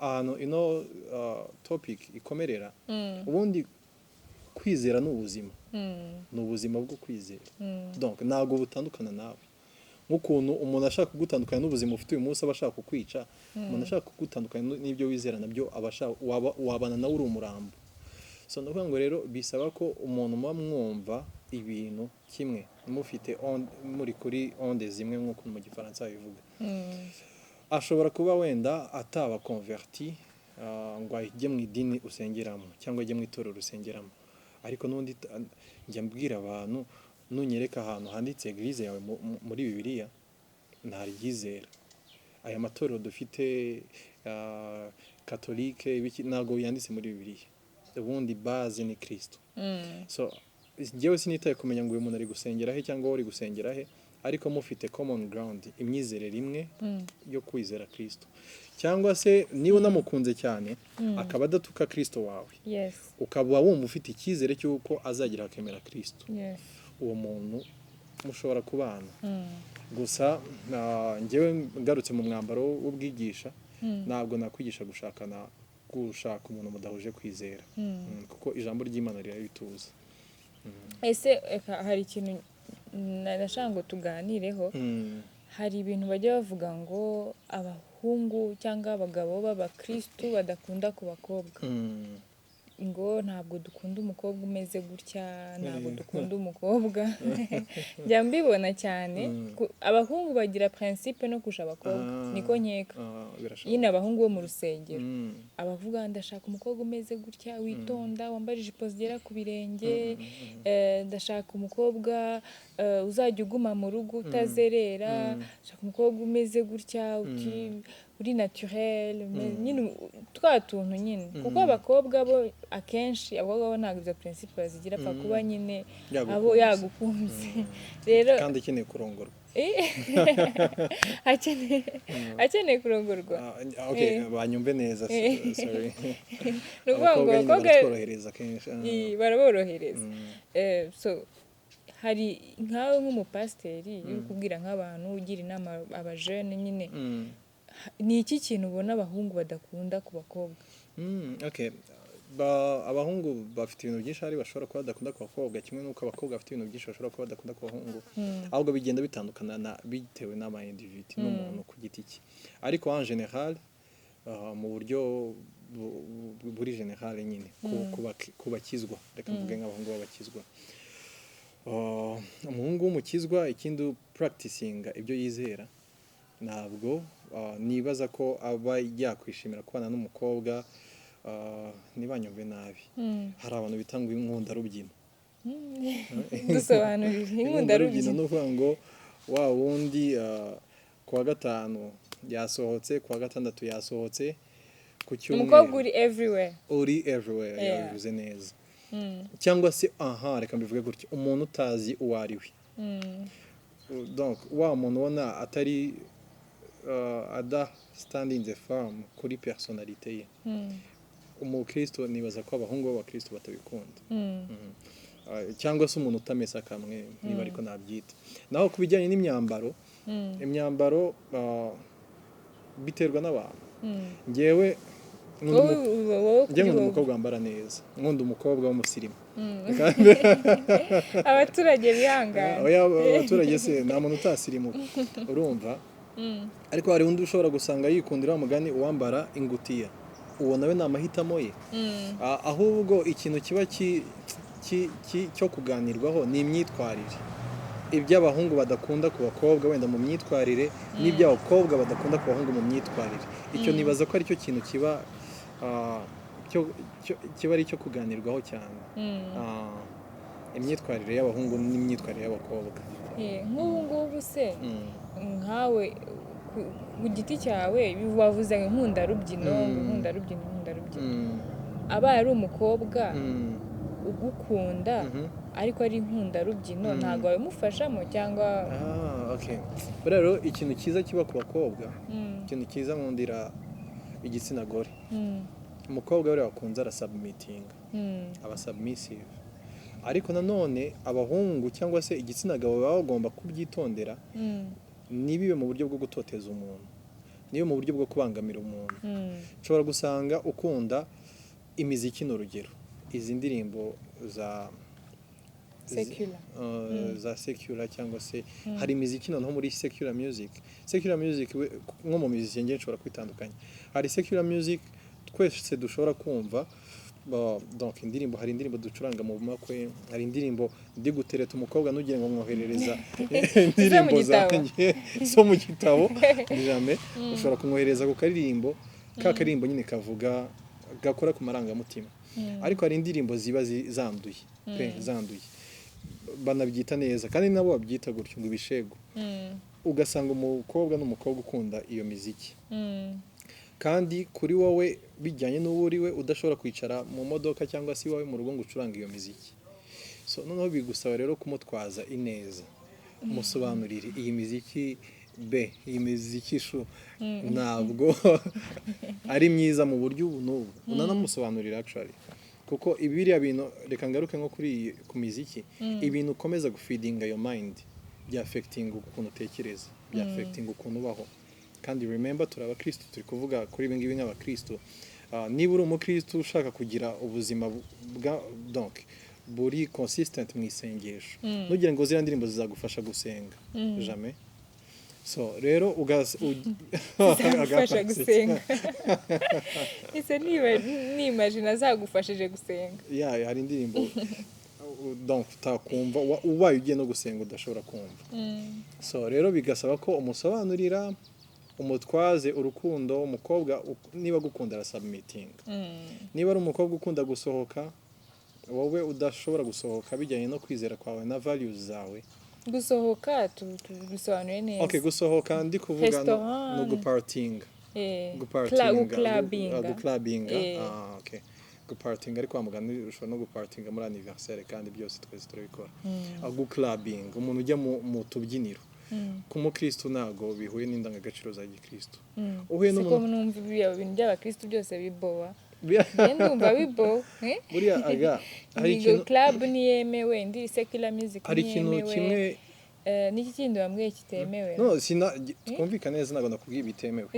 ahantu ino topic ikomerera ubundi kwizera ni ubuzima ni ubuzima bwo kwizera donc ntabwo butandukana nawe nk'ukuntu umuntu ashaka kugutandukanya n'ubuzima ufite uyu munsi aba ashaka kukwica umuntu ashaka kugutandukanya n'ibyo wizera nabyo aba ashaka wabana nawe uri umurambo so ni ukuvuga ngo rero bisaba ko umuntu muba mwumva ibintu kimwe mufite muri kuri onde zimwe nk'uko mu gifaransa bivuga ashobora kuba wenda ataba converti ngo ajye mu idini usengeramo cyangwa ajye mu itorero usengeramo ariko n'undi njya mbwira abantu nunyereka ahantu handitse eglise yawe muri Bibiliya ntaryizera aya matorero dufite katolike ntabwo yanditse muri Bibiliya ubundi base ni Kristo so njyewe sinitaye kumenya ngo uyu muntu ari gusengera he cyangwa uri gusengera he ariko mufite common ground imyizerere imwe yo kwizera Kristo cyangwa se niba unamukunze cyane akaba adatuka Kristo wawe ukaba wumva ufite icyizere cy'uko azagira akemera Kristo uwo muntu mushobora kubana gusa njyewe ngarutse mu mwambaro w'ubwigisha ntabwo nakwigisha gushaka umuntu mudahuje kwizera kuko ijambo ry'Imana rirabituza ese hari ikintu nashaka ngo tuganireho hari ibintu bajya bavuga ngo abahungu cyangwa abagabo b'abakristu badakunda ku bakobwa ngo ntabwo dukunda umukobwa umeze gutya ntabwo dukunda umukobwa njya mbibona cyane abahungu bagira principe no kurusha abakobwa niko nkeka nyine abahungu bo mu rusengero abavuga ndashaka umukobwa umeze gutya witonda wambara ijipo zigera ku birenge ndashaka umukobwa uzajya uguma mu rugo utazerera ndashaka umukobwa umeze gutya uri naturel nyine twa tuntu nyine kuko abakobwa bo akenshi abakobwa bo ntabwo izo principe bazigira apfa kuba nyine abo yagukunze rero kandi akeneye kurongorwa akeneye kurongorwa banyumve neza sorry ni ukuvuga ngo abakobwa baraborohereza so hari nkawe nk'umupasiteri uri kubwira nk'abantu ugira inama abajene nyine ni iki kintu ubona abahungu badakunda ku bakobwa abahungu bafite ibintu byinshi ari bashobora kuba badakunda ku bakobwa kimwe n'uko abakobwa bafite ibintu byinshi bashobora kuba badakunda ku bahungu ahubwo bigenda bitandukana bitewe n'ama-individu n'umuntu ku giti cye ariko en general mu buryo buri general nyine ku bakizwa reka mvuge nk'abahungu b'abakizwa umuhungu w'umukizwa ikindi practicinga ibyo yizera ntabwo nibaza ko aba yakwishimira kubana n'umukobwa ntibanyumve nabi hari abantu bitanga inkundarubyino dusobanurira inkundarubyino ni ukuvuga ngo wa wundi kuwa gatanu yasohotse kuwa gatandatu yasohotse ku cyumweru umukobwa uri everywhere yabivuze neza cyangwa se reka mbivuge gutya umuntu utazi uwo ari we donc wa muntu ubona atari standing the firm kuri personalite ye umukristo nibaza ko abahungu b'abakristo batabikunda cyangwa se umuntu utamesa kamwe niba ariko nabyita naho ku bijyanye n'imyambaro imyambaro biterwa n'abantu ngewe njye nkunda umukobwa wambara neza, nkunda umukobwa w'umusirimu. abaturage bihangana. Abaturage se nta muntu utasirimuka, urumva. Ariko hari undi ushobora gusanga yikundira umugani uwambara ingutiya, uwo nawe ni amahitamo ye. Ahubwo ikintu kiba cyo kuganirwaho ni imyitwarire, iby'abahungu badakunda ku bakobwa wenda mu myitwarire, n'iby'abakobwa badakunda ku bahungu mu myitwarire. Icyo nibaza ko aricyo kintu kiba ari icyo kuganirwaho cyane, imyitwarire y'abahungu n'imyitwarire y'abakobwa. nk'ubu ngubu se nkawe ku giti cyawe wavuze inkundarubyino, abaye ari umukobwa ugukunda ariko ari inkundarubyino, ntabwo wabimufashamo cyangwa? Rero ikintu cyiza kiba ku bakobwa, ikintu cyiza nkundira igitsina gore, umukobwa we wakunze arasubmitinga, aba submissive. Ariko nanone abahungu cyangwa se igitsina gabo baba bagomba kubyitondera, nibibe mu buryo bwo gutoteza umuntu, niyo mu buryo bwo kubangamira umuntu. Ushobora gusanga ukunda imiziki, n'urugero izi ndirimbo za secular cyangwa se hari imiziki noneho muri secular music nko mu miziki ngiye nshobora kwitandukanya. Hari secular music twese dushobora kumva, donc indirimbo, hari indirimbo ducuranga mu makwe, hari indirimbo ndi gutereta umukobwa nugire ngo mwoherereza indirimbo zanjye zo mu gitabo jamais, ushobora kumwohereza ku karirimbo, ka karirimbo nyine kavuga gakora ku marangamutima. Ariko hari indirimbo ziba zanduye zanduye, banabyita neza kandi nabo babyita gutyo ngo ibishego. Ugasanga umukobwa n'umukobwa ukunda iyo miziki, kandi kuri wowe bijyanye n'uwo uri we udashobora kwicara mu modoka cyangwa se iwawe mu rugo ngo ucuranga iyo miziki. So noneho bigusaba rero kumutwaza ineza, musobanurire iyi miziki iyi miziki ntabwo ari myiza mu buryo ubu n'ubu, unanamusobanurira actually, kuko ibiriya bintu, reka ngaruke nko ku miziki, ibintu ukomeza gufeedinga your mind bya affecting ukuntu utekereza, bya affecting ukuntu ubaho. Kandi remember turi abakristo, turi kuvuga kuri ibi ngibi nk'abakristo. Niba uri umukristo ushaka kugira ubuzima donc buri consistent mu isengesho, nugira ngo ziriya ndirimbo zizagufasha gusenga jamais. So rero agafasha gusenga ese nimagine azagufashije gusenga. Hari indirimbo donc utakumva ubaye ugiye no gusenga udashobora kumva. So rero bigasaba ko umusobanurira, umutwaze urukundo. Umukobwa niba gukunda arasubmitinga. Niba ari umukobwa ukunda gusohoka, wowe udashobora gusohoka bijyanye no kwizera kwawe na values zawe. Gusohoka tubisobanuye neza. Okay, gusohoka ndi kuvuga no gupartinga. Guclubinga. Okay. Gupartinga ariko amugani ushobora no gupartinga muri anniversaire kandi byose twese turabikora. Guclubinga, umuntu ujya mu tubyiniro. Ku mukristo ntago bihuye n'indangagaciro za gikristo. Uhuye n'umuntu numva ibintu by'abakristo byose bibowa. Ndumva bibowa. Buriya hari ikintu club niyemewe, ndi secular music niyemewe. Hari ikintu kimwe n'iki kindi bamwe kitemewe. No, twumvikana neza ntabwo nakubwiye bitemewe.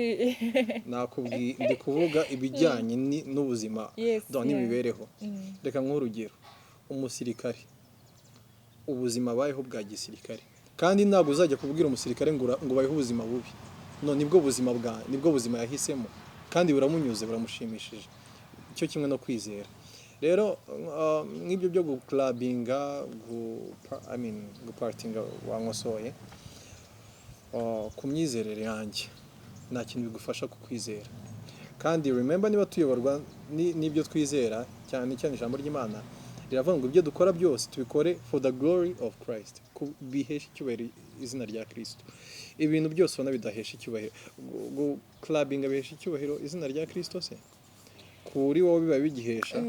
Nakubwiye ndi kuvuga ibijyanye n'ubuzima n'imibereho. Reka nk'urugero, umusirikare, ubuzima bayeho bwa gisirikare, kandi ntabwo uzajya kubwira umusirikare ngo bayeho ubuzima bubi. No, nibwo buzima yahisemo kandi buramunyuze, buramushimishije. Icyo kimwe no kwizera. Rero nk'ibyo byo guclubinga, gupartinga wankosoye, ku myizerere yanjye nta kintu bigufasha kukwizera. Kandi remember, niba tuyoborwa n'ibyo twizera, cyane cyane ijambo ry'Imana riravuga ngo ibyo dukora byose tubikore for the glory of Christ, bihesha icyubahiro izina rya Kristo. Ibintu byose ubona bidahesha icyubahiro, guclubinga bihesha icyubahiro izina rya Kristo se? Kuri wowe biba bigihesha,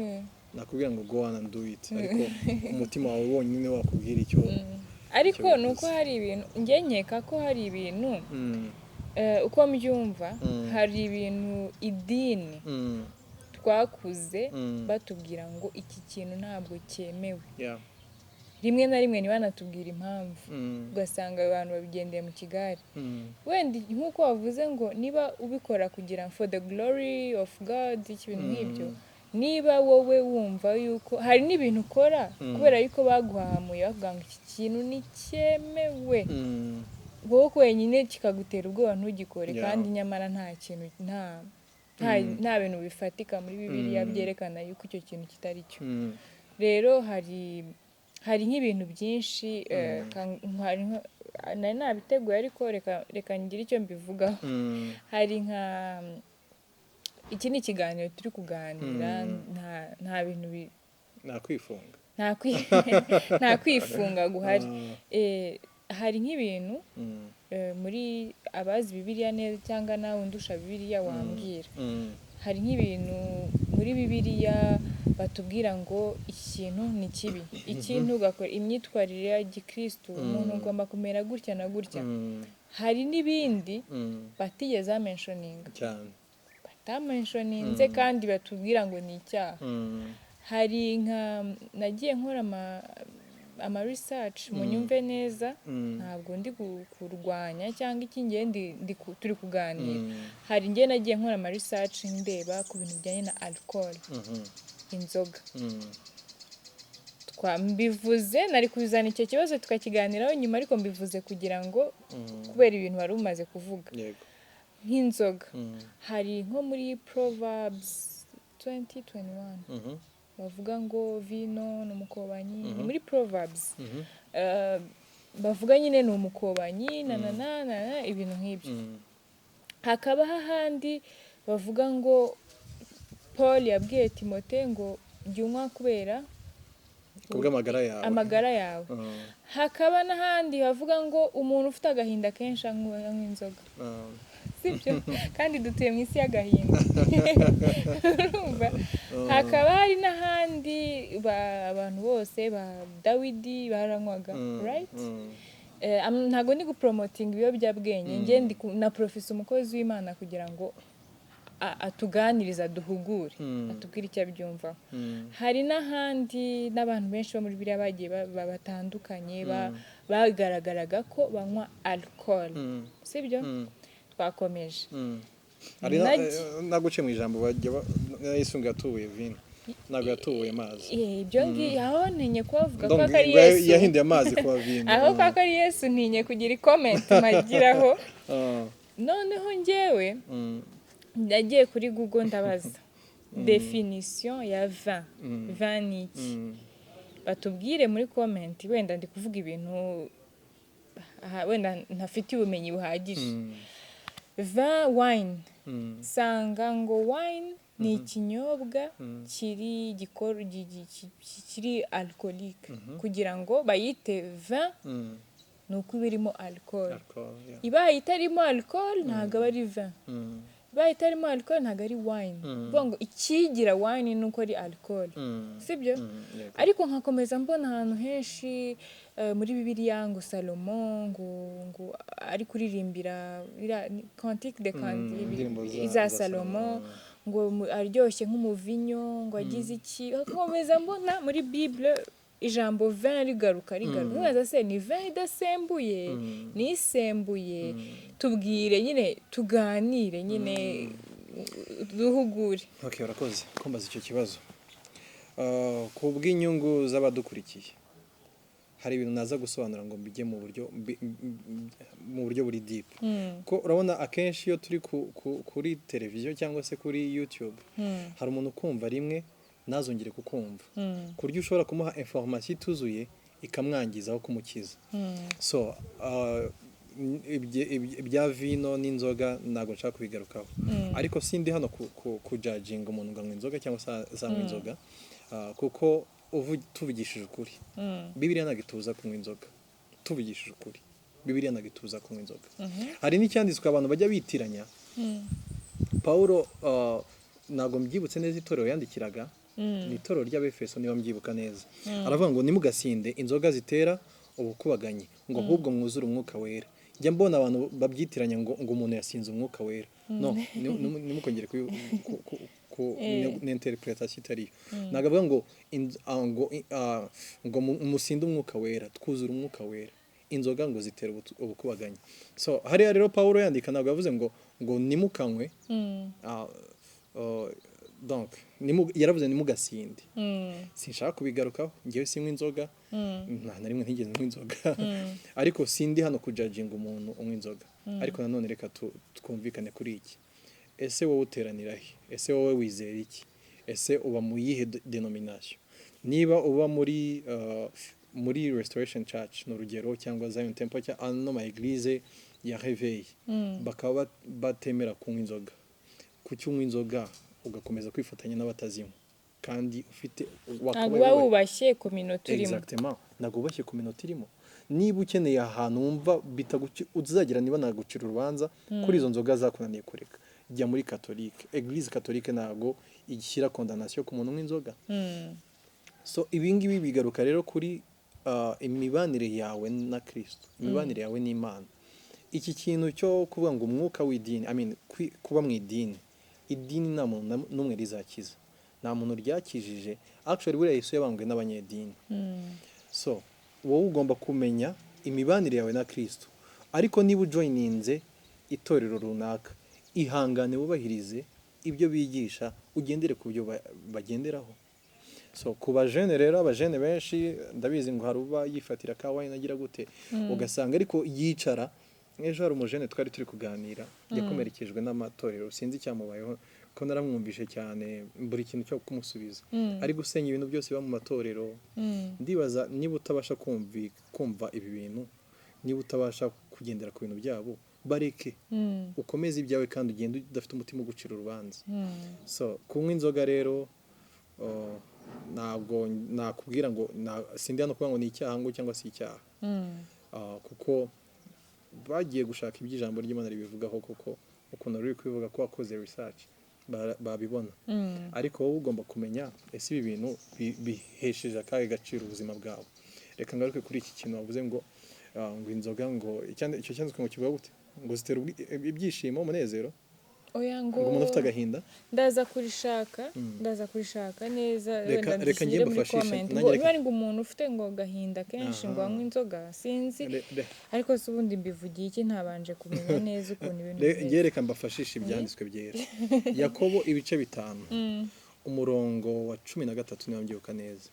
nakubwira ngo go on and do it, ariko umutima wawe wonyine wakubwira icyo. Ariko nuko hari ibintu nkeka ko hari ibintu uko mbyumva, hari ibintu idini twakuze batubwira ngo iki kintu ntabwo cyemewe. rimwe na rimwe ntibanatubwire impamvu ugasanga abantu babigendeye mu kigare wenda nk'uko wavuze ngo niba ubikora kugira for the glory of God ibintu nk'ibyo niba wowe wumva yuko hari n'ibintu ukora kubera yuko baguhahamuye bavuga ngo iki kintu ni cyemewe wowe wenyine kikagutera ubwoba ntugikore kandi nyamara nta kintu nta bintu bifatika muri Bibiliya byerekana yuko icyo kintu kitari cyo rero hari nk'ibintu byinshi nari nabiteguye ariko reka ngire icyo mbivugaho hari nka iki ni ikiganiro turi kuganira nta bintu nta kwifunga guhari hari nk'ibintu muri abazi Bibiliya neza cyangwa nawe undusha Bibiliya wambwira hari nk'ibintu muri Bibiliya batubwira ngo ikintu ni kibi ikintu ugakora imyitwarire ya gikristo umuntu ugomba kumera gutya na gutya hari n'ibindi batigeze bamentioninga cyane batamentioninze kandi batubwira ngo ni icyaha hari nka nagiye nkora ama research mu nyumve neza ntabwo ndi kurwanya cyangwa iki ngende turi kuganira hari ngiye nagiye nkora ama research ndeba ku bintu bijyanye na alcohol inzoga mbivuze nari kuzana icyo kibazo tukakiganiraho nyuma ariko mbivuze kugira ngo kubera ibintu wari umaze kuvuga nk'inzoga hari nko muri Proverbs 20:21 bavuga ngo vino ni umukobanyi muri Proverbs bavuga nyine ni umukobanyi na ibintu nk'ibyo hakaba hahandi bavuga ngo Paul yabwiye Timote ngo jya unywa kubera amagara yawe hakaba n'ahandi bavuga ngo umuntu ufite agahinda kenshi anywa inzoga sibyo kandi dutuye mu isi y'agahinda hakaba hari n'ahandi abantu bose ba Dawidi baranywaga right ntago ndi gupromoting ibiyobyabwenge ngende na professor umukozi w'Imana kugira ngo atuganiriza duhugure atubwire icyo abyumva hari n'ahandi n'abantu benshi bo muri Bibiliya bagiye batandukanye bagaragaraga ko banywa alcohol sibyo twakomeje naguce mu ijambo yisunga yatubuye vino ntabwo yatubuye amazi ibyo aho ntinye kubavuga ko ari Yesu yahinduye amazi kuba vino aho ko ari Yesu ntinye kugira comment magiraho noneho njyewe ndagiye kuri Google ndabaza definition ya vin ni iki batubwire muri comment wenda ndi kuvuga ibintu wenda ntafite ubumenyi buhagije wine sanga ngo wine ni ikinyobwa kiri alcoolique kugira ngo bayite vin nuko birimo alcohol ibaye itarimo alcohol ntago ari vin ibaye itarimo alcohol ntago ari wine ngo ikigira wine nuko ari alcohol sibyo ariko nkakomeza mbona ahantu henshi muri Bibiliya ngo Salomo ngo ari kuririmbira Cantique des Cantiques iza Salomo ngo aryoshye nk'umuvinyo ngo agize iki nkomeza mbona muri Bible ijambo vin rigaruka neza se ni vin idasembuye ni isembuye tubwire nyine tuganire nyine duhugure okay urakoze kumbaza icyo kibazo ku bw'inyungu z'abadukurikiye hari ibintu naza gusobanura ngo mbijye mu buryo buri deep ko urabona akenshi iyo turi kuri televiziyo cyangwa se kuri YouTube hari umuntu kumva rimwe nazongere kukumva ku buryo ushobora kumuha information ituzuye ikamwangiza aho kumukiza so ibya vino n'inzoga ntabwo nshaka kubigarukaho ariko sindi hano kujudginga umuntu ngo anywe inzoga cyangwa se azanywa inzoga kuko tuvugishije ukuri Bibiliya ntabwo itubuza kunywa inzoga tuvugishije ukuri Bibiliya ntabwo itubuza kunywa inzoga hari n'icyanditswe abantu bajya bitiranya Paulo ntabwo mbyibutse neza itorero yandikiraga ni itorero ry'Abefeso niba mbyibuka neza aravuga ngo nimugasinde inzoga zitera ubukubaganyi ngo ahubwo mwuzure umwuka wera njya mbona abantu babyitiranya ngo umuntu yasinze umwuka wera no nimukongere ko n'interpretation itari ntabwo avuga ngo ngo musinde umwuka wera twuzura umwuka wera inzoga ngo zitera ubukubaganyi. So hariya rero Pawulo yandika ntabwo yavuze ngo nimukanywe donc yaravuze nimugasinde. Sinshaka kubigarukaho ngewe sinywa inzoga nta rimwe ntigeze nywa inzoga ariko sindi hano kujudginga umuntu unywa inzoga ariko nanone reka twumvikane kuri iki. Ese wowe uteranira he? Ese wowe wizera iki? Ese uba mu yihe denomination? Niba uba muri Restoration Church n'urugero cyangwa Zion Temple cyangwa no ma église ya Réveil bakaba batemera kunywa inzoga, kuki unywa inzoga ugakomeza kwifatanya n'abatazinywa kandi ufite wakabaye wubashye community urimo? Exactement, nagubashye community irimo. Niba ukeneye ahantu wumva uzagira niba nagucira urubanza kuri izo nzoga zakunaniye kureka, jya muri Catholique. Église Catholique ntago igishyira condamnation ku muntu w'inzoga. So ibingibi bigaruka rero kuri imibanire yawe na Kristo, imibanire yawe n'Imana. Iki kintu cyo kuvuga ngo umwuka w'idini, kuba mu idini nta muntu n'umwe rizakiza, nta muntu ryakijije. Actually buriya Yesu yabambwe n'abanyedini. So wowe ugomba kumenya imibanire yawe na Kristo, ariko niba ujoininze itorero runaka ihangane wubahirize ibyo bigisha, ugendere ku byo bagenderaho. So ku bajene rero, abajene benshi ndabizi ngo haruba yifatira kawa inagira gute ugasanga ariko yicara. Ejo hari umujene twari turi kuganira yakomerekejwe n'amatorero, sinzi icyamubayeho ko naramwumvishe cyane buri kintu cyo kumusubiza, ari gusenya ibintu byose biba mu matorero. Ndibaza niba utabasha kumva ibi bintu, niba utabasha kugendera ku bintu byabo, bareke ukomeze ibyawe kandi ugende udafite umutima ugucira urubanza. So kunywa inzoga rero ntabwo nakubwira ngo sindi hano kuvuga ngo ni icyaha ngo cyangwa si icyaha, kuko bagiye gushaka iby'ijambo ry'Imana ribivugaho, kuko ukuntu ruri kubivuga ko wakoze research babibona. Ariko wowe ugomba kumenya ese ibi bintu bihesheje akahe gaciro ubuzima bwawe. Reka ngaruke kuri iki kintu wavuze ngo inzoga ngo icyo cyanditswe ngo kivuga gute, ngo zitera ibyishimo, umunezero. Oya ngo umuntu ufite agahinda ndaza kurishaka neza, reka ngiye mbafashisha ngo niba ari ngo umuntu ufite ngo gahinda kenshi ngo anywe inzoga, sinzi ariko se ubundi mbivugiye iki ntabanje kumenya neza ukuntu ibintu ngiye. Reka mbafashisha ibyanditswe byera. Yakobo ibice 5 umurongo wa 13 niba mbyibuka neza,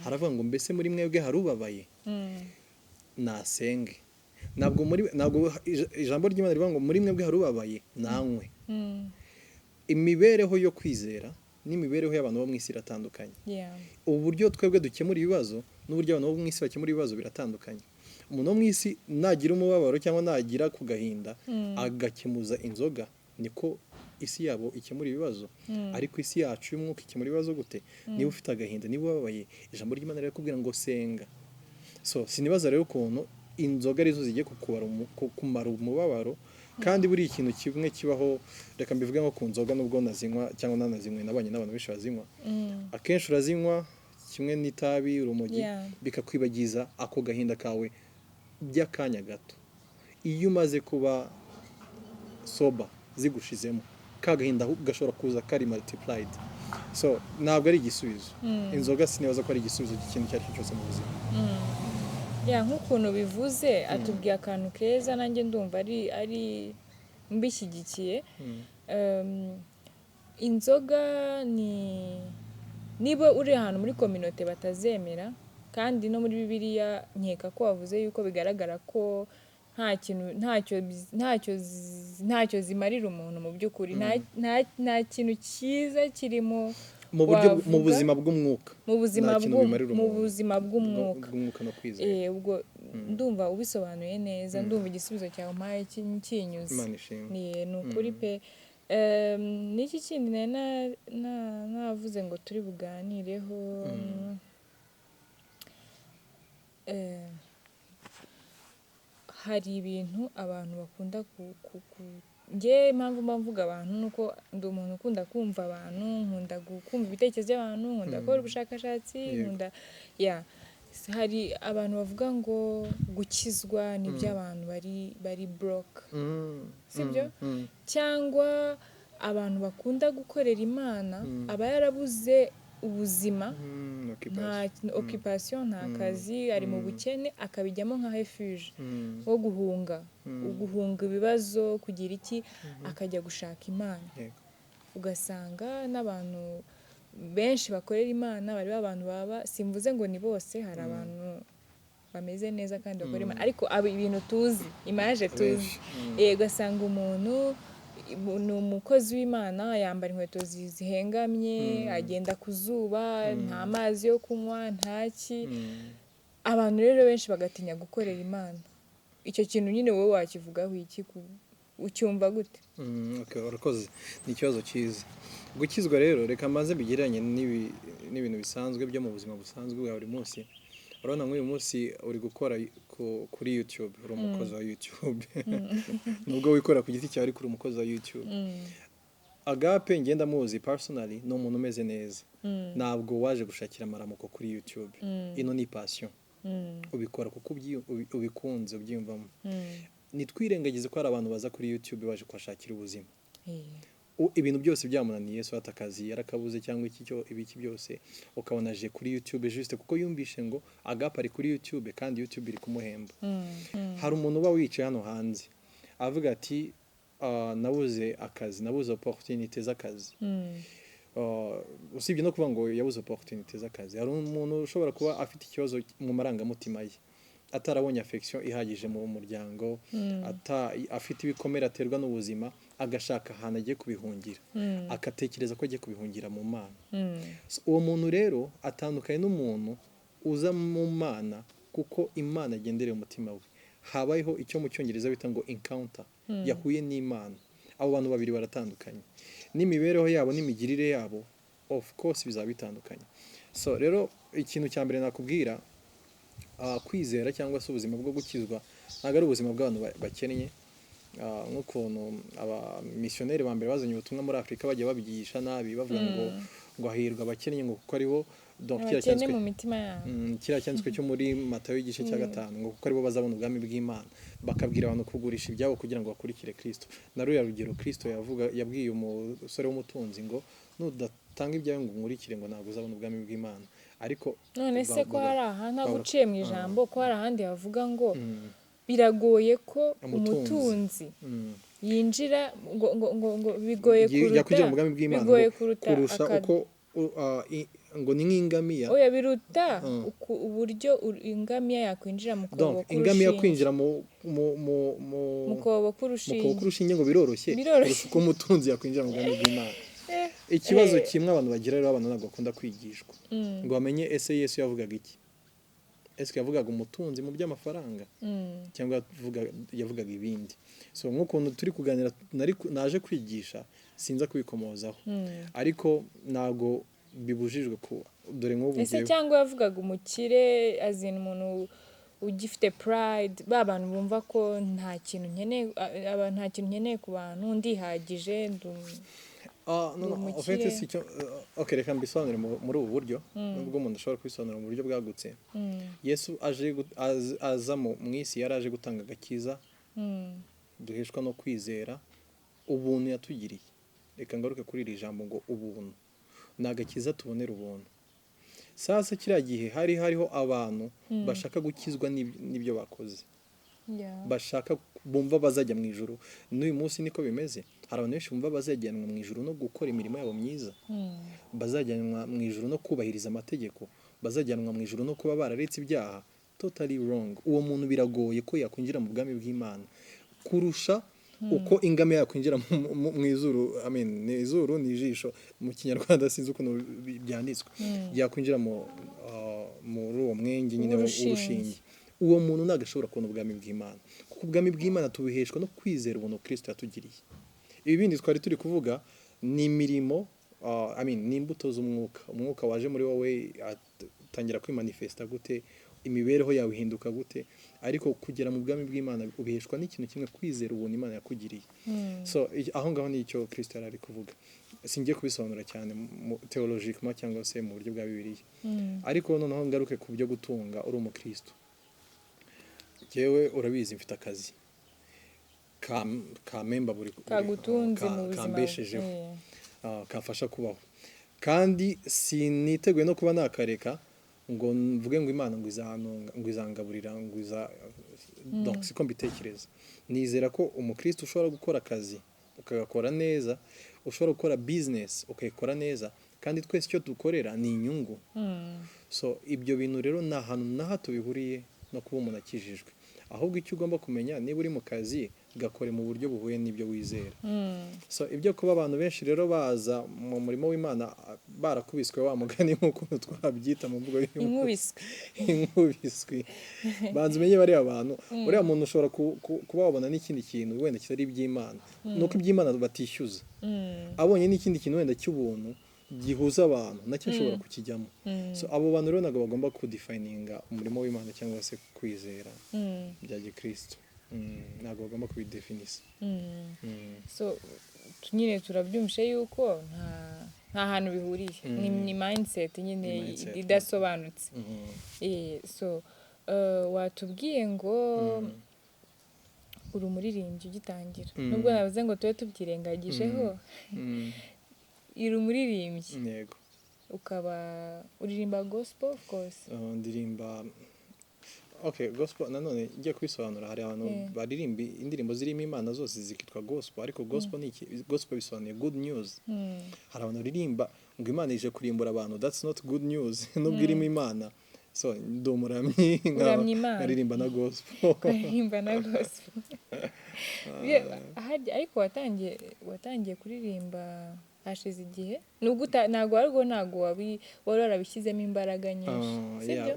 haravuga ngo mbese muri mwebwe harubabaye nasenge. Ntabwo ijambo ry'Imana rivuga ngo muri mwebwe harubabaye nanywe. Imibereho yo kwizera n'imibereho y'abantu bo mu isi iratandukanye. Uburyo twebwe dukemura ibibazo n'uburyo abantu bo mu isi bakemura ibibazo biratandukanye. Umuntu wo mu isi nagira umubabaro cyangwa nagira ku gahinda agakemuza inzoga, niko isi yabo ikemura ibibazo. Ariko isi yacu y'umwuka ikemura ibibazo gute? Niba ufite agahinda, niba ubabaye, ijambo ry'Imana rirakubwira ngo senga. So sinibaza rero ukuntu inzoga arizo zigiye kumara umubabaro, kandi buri ikintu kimwe kibaho. Reka mbivuge nko ku nzoga, nubwo nazinywa cyangwa nanazinywe nabanye n'abantu benshi bazinywa, akenshi urazinywa kimwe n'itabi, urumogi, bikakwibagiza ako gahinda kawe by'akanya gato. Iyo umaze kuba soba zigushizemo, ka gahinda gashobora kuza kari multiplied. So ntabwo ari igisubizo. Inzoga sinibaza ko ari igisubizo cy'ikintu icyo ari cyo cyose mu buzima. Nk'ukuntu bivuze atubwiye akantu keza, nanjye ndumva ari mbishyigikiye. Inzoga niba uri ahantu muri community batazemera, kandi no muri Bibiliya nkeka ko wavuze yuko bigaragara ko ntacyo zimarira umuntu mu by'ukuri, nta kintu cyiza kirimo mu buzima bw'umwuka, mu buzima bw'umwuka no kwizera. Ubwo ndumva ubisobanuye neza, ndumva igisubizo cyawe mpaye kinyuze. Ni ukuri pe. N'iki kindi navuze ngo turi buganireho, hari ibintu abantu bakunda njye impamvu mvuga abantu nuko ndi umuntu ukunda kumva abantu, nkunda kumva ibitekerezo by'abantu, nkunda gukora ubushakashatsi, nkunda hari abantu bavuga ngo gukizwa ni by'abantu bari broke, sibyo? Cyangwa abantu bakunda gukorera Imana aba yarabuze ubuzima, nta occupation, nta kazi, ari mu bukene, akabijyamo nka refuge wo guhunga ibibazo, kugira iki, akajya gushaka Imana. Ugasanga n'abantu benshi bakorera Imana bari abantu baba, simvuze ngo ni bose, hari abantu bameze neza kandi bakora Imana, ariko ibintu tuzi, image tuzi, ugasanga umuntu ni umukozi w'Imana, yambara inkweto zihengamye, agenda ku zuba, nta mazi yo kunywa, ntaki. Abantu rero benshi bagatinya gukorera Imana. Icyo kintu nyine wowe wakivugaho iki? Ucyumva gute? Urakoze, ni ikibazo cyiza. Gukizwa rero reka maze bigereranye n'ibintu bisanzwe byo mu buzima busanzwe bwa buri munsi. Urabona nk'uyu munsi uri gukora kuri YouTube, uri umukozi wa YouTube. Nubwo wikora ku giti cyawe ariko uri umukozi wa YouTube. Agape ngenda muzi personally ni umuntu umeze neza. Ntabwo waje gushakira amaramuko kuri YouTube. Ino ni passion. Ubikora kuko ubikunze, ubyiyumvamo. Nitwirengagize ko hari abantu baza kuri YouTube baje kuhashakira ubuzima. Ibintu byose byamunaniye, so atakazi yarakabuze cyangwa ibiki byose, ukabona aje kuri YouTube juste kuko yumvishe ngo Agape ari kuri YouTube kandi YouTube iri kumuhemba. Hari umuntu uba wicaye hano hanze avuga ati nabuze akazi, nabuze opportunity z'akazi. Usibye no kuvuga ngo yabuze opportunity z'akazi, hari umuntu ushobora kuba afite ikibazo mu marangamutima ye, atarabonye affection ihagije mu muryango, afite ibikomere aterwa n'ubuzima, agashaka ahantu agiye kubihungira, akatekereza ko agiye kubihungira mu Mana. Uwo muntu rero atandukanye n'umuntu uza mu Mana kuko Imana agendereye umutima we. Habayeho icyo mu Cyongereza bita ngo encounter, yahuye n'Imana. Abo bantu babiri baratandukanye, n'imibereho yabo n'imigirire yabo of course bizaba bitandukanye. So rero ikintu cya mbere nakubwira, kwizera cyangwa se ubuzima bwo gukizwa ntabwo ari ubuzima bw'abantu bakennye, nk'ukuntu abamisiyoneri ba mbere bazanye ubutumwa muri Afurika bajya babyigisha nabi, bavuga ngo hahirwa abakennye ngo kuko aribo abakene mu mitima yabo. Kiriya cyanditswe cyo muri Matayo igice cya 5 ngo kuko aribo bazabona ubwami bw'Imana. Bakabwira abantu kugurisha ibyabo kugira ngo bakurikire Kristo. Na ruriya rugero Kristo yabwiye umusore w'umutunzi ngo nudatanga ibyawe ngo nkurikire ngo ntabwo uzabona ubwami bw'Imana. Ariko none se ko hari ahantu aguciye mu ijambo, ko hari ahandi havuga ngo biragoye ko umutunzi yinjira ngo bigoye kuruta kurusha uko ngo ni nk'ingamiya. Oya, biruta uburyo ingamiya yakwinjira mu kobo k'urushinge. Ingamiya kwinjira mu kobo k'urushinge ngo biroroshye kurusha uko umutunzi yakwinjira mu bwami bw'Imana. Ikibazo kimwe abantu bagira rero, abantu ntabwo bakunda kwigishwa ngo bamenye ese Yesu yavugaga iki. Ese yavugaga umutunzi mu by'amafaranga cyangwa yavugaga ibindi. So nk'ukuntu turi kuganira naje kwigisha sinza kubikomozaho, ariko ntabwo bibujijwe kuba dore nk'ubu ese cyangwa yavugaga umukire azina umuntu ugifite pride, bantu bumva ko nta kintu nkeneye ku bantu, ndihagije reka mbisobanure muri ubu buryo, nubwo umuntu ashobora kubisobanura mu buryo bwagutse. Yesu aza mu isi yari aje gutanga agakiza duheshwa no kwizera ubuntu yatugiriye. Reka ngaruke kuri iri jambo ngo ubuntu ni agakiza tubonera ubuntu. Sasa kiriya gihe hariho abantu bashaka gukizwa n'ibyo bakoze, bashaka bumva bazajya mu ijuru. N'uyu munsi niko bimeze, hari abantu benshi bumva bazajyanwa mu ijuru no gukora imirimo yabo myiza, bazajyanwa mu ijuru no kubahiriza amategeko, bazajyanwa mu ijuru no kuba bararetse ibyaha. Totally wrong. Uwo muntu biragoye ko yakwinjira mu bwami bw'Imana kurusha uko ingamiya yakwinjira mu izuru. Ni izuru ni ijisho mu Kinyarwanda, sinzi ukuntu byanditswe, yakwinjira muri uwo mwenge nyine w'urushinge. Uwo muntu ntabwo ashobora kubona ubwami bw'Imana, kuko ubwami bw'Imana tubiheshwa no kwizera ubuntu Kristo yatugiriye. Ibi bindi twari turi kuvuga ni imirimo, ni imbuto z'umwuka. Umwuka waje muri wowe atangira kwimanifesta gute, imibereho yawe ihinduka gute, ariko kugera mu bwami bw'Imana ubiheshwa n'ikintu kimwe, kwizera ubuntu Imana yakugiriye. So aho ngaho ni icyo Kristo yari ari kuvuga. Singiye kubisobanura cyane theologically cyangwa se mu buryo bwa Bibiliya, ariko noneho ngaruke ku byo gutunga uri umukristo. Jewe urabizi mfite akazi kamemba kagutunze mu buzima kambeshejeho kamfasha kubaho kandi siniteguye no kuba nakareka ngo mvuge ngo Imana ngo izantunga ngo izangaburira ngo donc siko mbitekereza. Nizera ko umukristo ushobora gukora akazi ukagakora neza, ushobora gukora business ukayikora neza, kandi twese icyo dukorera ni inyungu. So ibyo bintu rero nta hantu na hato bihuriye no kuba umuntu akijijwe, ahubwo icyo ugomba kumenya niba uri mu kazi gakore mu buryo buhuye n'ibyo wizera. So ibyo kuba abantu benshi rero baza mu murimo w'Imana barakubiswe wa mugani nk'uko twabyita mu mvugo inkubiswe banza umenye bari abantu uriya muntu ushobora kuba wabona n'ikindi kintu wenda kitari iby'Imana, nuko iby'Imana batishyuza abonye n'ikindi kintu wenda cy'ubuntu gihuza abantu nacyo ashobora kukijyamo. So abo bantu rero ntabwo bagomba kudefininga umurimo w'Imana cyangwa se kwizera bya gikristo, ntabwo bagomba kubidefinisa. So nyine turabyumvishe yuko nta hantu bihuriye, ni mindset nyine idasobanutse. So watubwiye ngo uri umuririmbyi ugitangira, nubwo navuze ngo tube tubyirengagijeho, uri umuririmbyi. Yego. Ukaba uririmba gospel of course. Ndirimba gospel nanone ngiye kubisobanura, hari abantu baririmba indirimbo zirimo Imana zose zikitwa gospel, ariko gospel ni iki? Gospel bisobanuye good news. Hari abantu baririmba ngo Imana ije kurimbura abantu, that's not good news nubwo irimo Imana. So ndi umuramyi nkaririmba na gospel. Kuririmba na gospel. Ariko watangiye kuririmba hashize igihe, nubwo ntabwo wari warabishyizemo imbaraga nyinshi.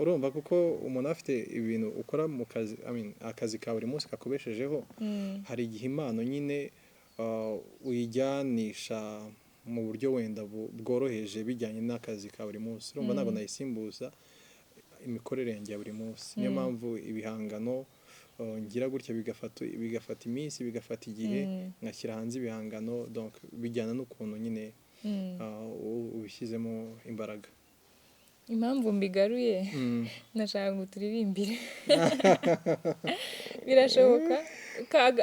Urumva kuko umuntu afite ibintu ukora mu kazi, akazi ka buri munsi kakubeshejeho, hari igihe impano nyine uyijyanisha mu buryo wenda bworoheje bijyanye n'akazi ka buri munsi. Urumva ntabwo nayisimbuza imikorere yanjye ya buri munsi. Niyo mpamvu ibihangano ngira gutya bigafata iminsi, bigafata igihe ngashyira hanze ibihangano, donc bijyana n'ukuntu nyine ubishyizemo imbaraga. Impamvu mbigaruye nashaka ngo turirimbire. Birashoboka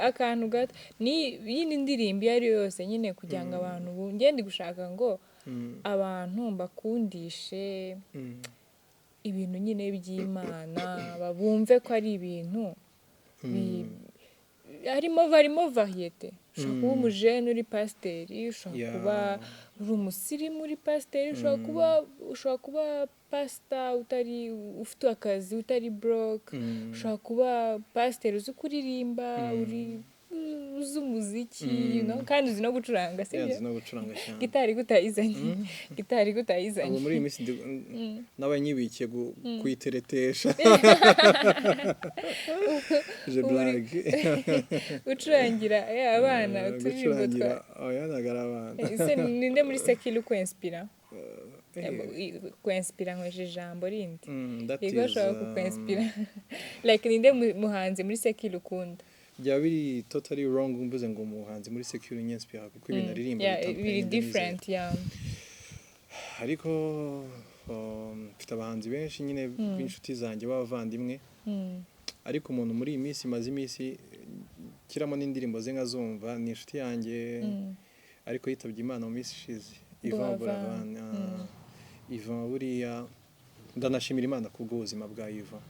akantu gato y'indi ndirimbo iyo ari yo yose nyine kugira ngo abantu ngende gushaka ngo abantu bakundishe ibintu nyine by'Imana, babumve ko ari ibintu harimo variyete. Ushobora kuba umujene uri pasiteri, ushobora kuba uri umusirimu uri pasiteri, ushobora kuba pasita ufite akazi utari broke, ushobora kuba pasiteri uzi kuririmba, uzi umuziki kandi uzi no gucuranga, sibyo? Gitari gutayizanye. Muri iyi minsi n'abanyibikiye kuyiteretesha. Je blague. Ucurangira abana uturirimbo twa nagara abana. Ese ninde muri Sekili kwinspira? Kwinspira nkoje ijambo rindi. Yego ushobora kukwinspira. Like ninde muhanzi muri Sekili ukunda? Byaba biri totally wrong mbuze ngo umuhanzi muri Sekili nyinspira kuko ibintu aririmba biri different. Ariko mfite abahanzi benshi nyine b'inshuti zanjye b'abavandimwe, ariko umuntu muri iyi minsi maze iminsi kiramo n'indirimbo ze nkazumva ni inshuti yanjye ariko yitabye Imana mu minsi ishize, Ivan buriya ndanashimira Imana kubw'ubuzima bwa Ivan,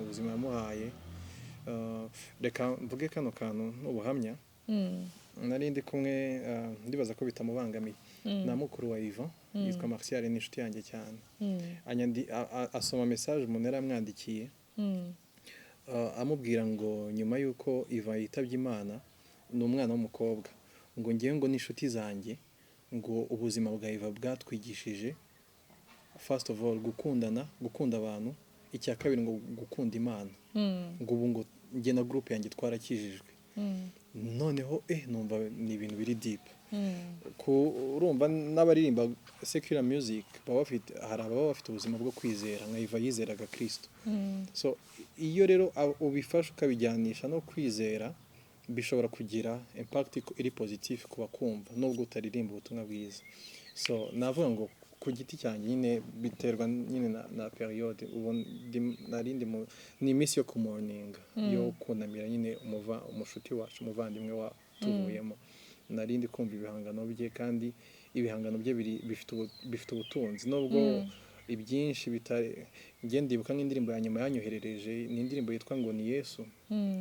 ubuzima yamuhaye. Reka mvuge kano kantu n'ubuhamya. Nari ndi kumwe, ndibaza ko bitamubangamiye, na mukuru wa Ivan yitwa Martial, ni inshuti yanjye cyane. Asoma message umuntu yaramwandikiye amubwira ngo nyuma y'uko Ivan yitabye Imana, ni umwana w'umukobwa, ngo ngewe ngo n'inshuti zanjye ngo ubuzima bwa Ivan bwatwigishije first of all gukundana, gukunda abantu, icya kabiri ngo gukunda Imana. Ngo ubu ngo njye na group yanjye twarakijijwe. Noneho numva ni ibintu biri deep. Urumva n'abaririmba secular music hari ababa bafite ubuzima bwo kwizera nka Ivan yizeraga Kristo. So iyo rero ubifasha ukabijyanisha no kwizera, bishobora kugira impact iri positive ku bakumva nubwo utaririmba ubutumwa bwiza. So navuga ngo ku giti cyanjye nyine biterwa nyine na periode ubu narindi ni iminsi yo kumorninga yo kunamira nyine umushuti wacu umuvandimwe wa tuvuyemo narindi kumva ibihangano bye kandi ibihangano bye bifite ubutunzi nubwo ibyinshi bitari ndibuka nk'indirimbo ya nyuma yanyoherereje ni indirimbo yitwa ngo ni Yesu